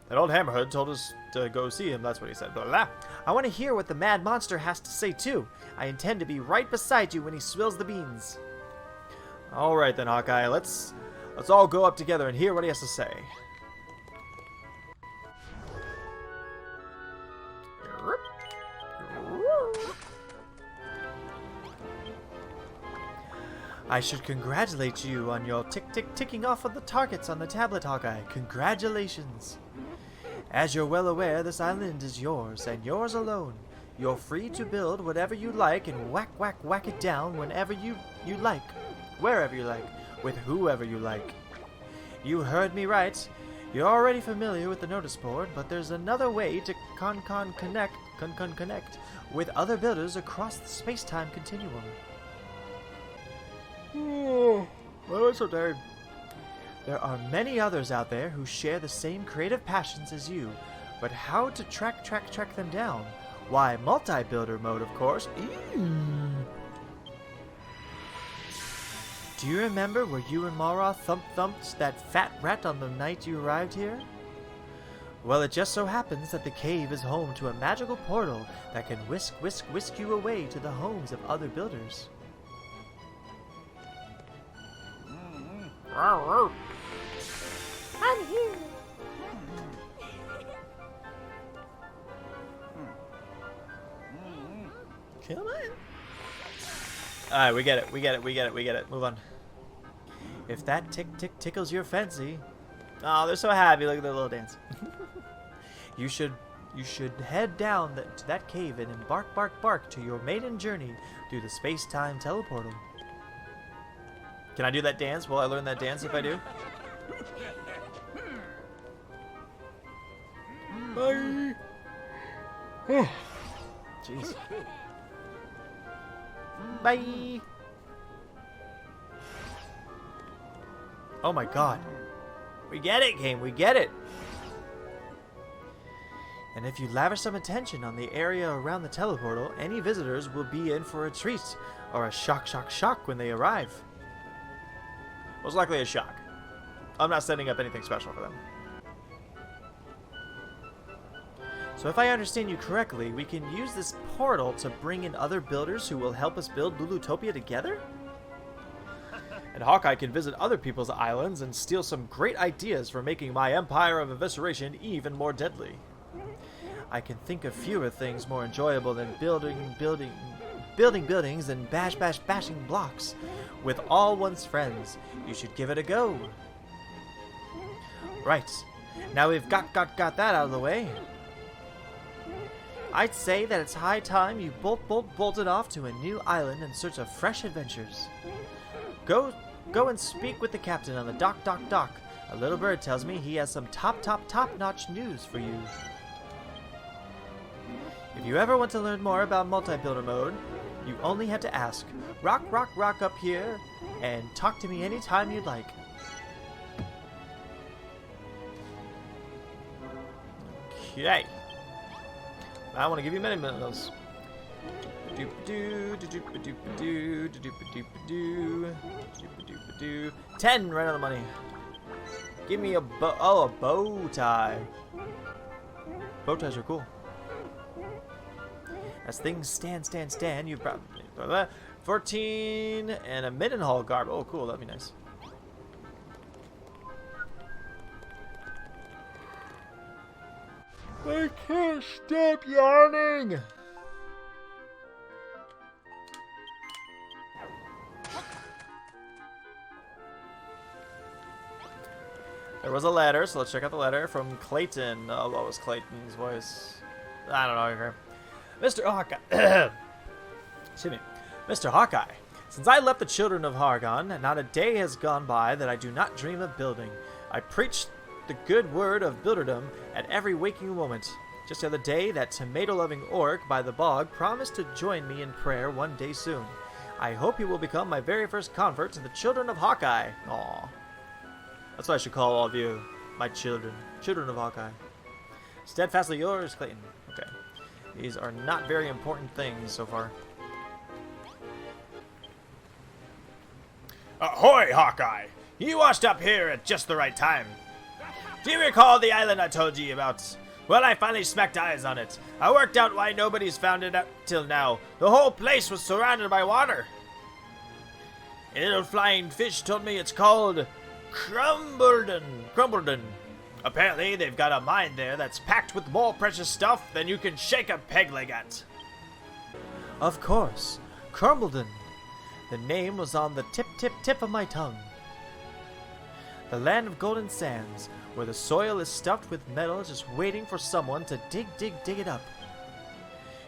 That old hammerhead told us to go see him. That's what he said. Blah, blah. I want to hear what the mad monster has to say too. I intend to be right beside you when he swills the beans. All right then, Hawkeye. Let's all go up together and hear what he has to say. I should congratulate you on your ticking off of the targets on the tablet, Hawkeye. Congratulations. As you're well aware, this island is yours, and yours alone. You're free to build whatever you like and whack it down whenever you like, wherever you like, with whoever you like. You heard me right. You're already familiar with the notice board, but there's another way to connect connect with other builders across the space-time continuum. Oh, I'm so tired. There are many others out there who share the same creative passions as you, but how to track them down? Why, multi-builder mode, of course. Do you remember where you and Mara thumped that fat rat on the night you arrived here? Well, it just so happens that the cave is home to a magical portal that can whisk you away to the homes of other builders. I'm here. Come on. Alright, we get it. Move on. If that tickles your fancy. Oh, they're so happy. Look at their little dance. You should head down to that cave and embark to your maiden journey through the space-time teleportal. Can I do that dance? Will I learn that dance if I do? Bye. Jeez. Bye. Oh my god. We get it, game. We get it. And if you lavish some attention on the area around the teleportal, any visitors will be in for a treat or a shock when they arrive. Most likely a shock. I'm not setting up anything special for them. So if I understand you correctly, we can use this portal to bring in other builders who will help us build Lulutopia together? And Hawkeye can visit other people's islands and steal some great ideas for making my empire of evisceration even more deadly. I can think of fewer things more enjoyable than building buildings and bashing blocks with all one's friends. You should give it a go. Right. Now we've got that out of the way. I'd say that it's high time you bolted off to a new island in search of fresh adventures. Go and speak with the captain on the dock. A little bird tells me he has some top-notch news for you. If you ever want to learn more about multi-builder mode, you only have to ask. Rock up here and talk to me anytime you'd like. Okay. I want to give you many minutes. 10 right on the money. Give me a bow tie. Bow ties are cool. As things stand, you probably 14 and a Middenhall garb. Oh, cool. That'd be nice. I can't stop yawning. There was a letter, so let's check out the letter from Clayton. Oh, what was Clayton's voice? I don't know. Mr. Hawkeye. Excuse me. Mr. Hawkeye, since I left the children of Hargon, not a day has gone by that I do not dream of building. I preach the good word of builderdom at every waking moment. Just the other day, that tomato-loving orc by the bog promised to join me in prayer one day soon. I hope he will become my very first convert to the children of Hawkeye. Aww. That's what I should call all of you. My children. Children of Hawkeye. Steadfastly yours, Clayton. Okay. These are not very important things so far. Ahoy, Hawkeye! You washed up here at just the right time. Do you recall the island I told you about? Well, I finally smacked eyes on it. I worked out why nobody's found it out till now. The whole place was surrounded by water. A little flying fish told me it's called Crumbledon. Apparently, they've got a mine there that's packed with more precious stuff than you can shake a peg leg at. Of course, Crumbledon. The name was on the tip of my tongue. The land of golden sands, where the soil is stuffed with metal just waiting for someone to dig it up.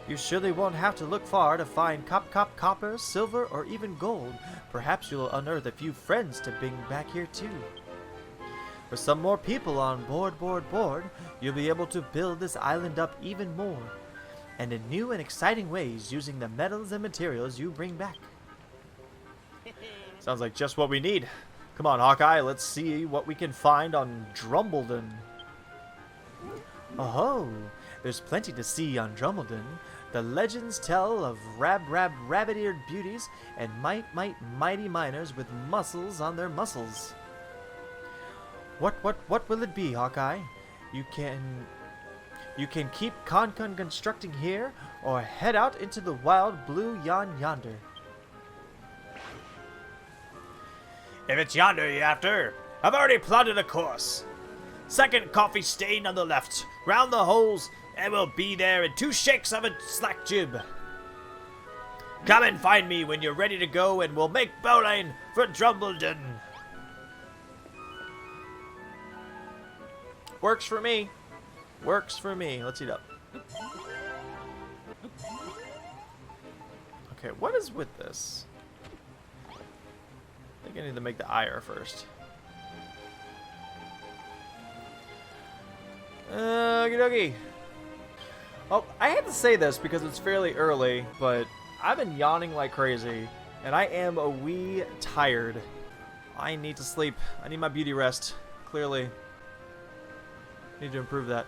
You surely won't have to look far to find copper, silver, or even gold. Perhaps you'll unearth a few friends to bring back here too. With some more people on board, you'll be able to build this island up even more. and in new and exciting ways using the metals and materials you bring back. Sounds like just what we need. Come on, Hawkeye, let's see what we can find on Drumbledon. Oh, there's plenty to see on Drumbledon. The legends tell of rabbit-eared beauties and mighty miners with muscles on their muscles. What will it be, Hawkeye? You can keep Concon constructing here, or head out into the wild blue yonder. If it's yonder you're after, I've already plotted a course. Second coffee stain on the left, round the holes, and we'll be there in 2 shakes of a slack jib. Come and find me when you're ready to go, and we'll make bowline for Drumbledon. Works for me. Works for me. Let's eat up. Okay, what is with this? I think I need to make the ire first. Okie dokie. Oh, I hate to say this because it's fairly early, but I've been yawning like crazy, and I am a wee tired. I need to sleep. I need my beauty rest. Clearly. Need to improve that.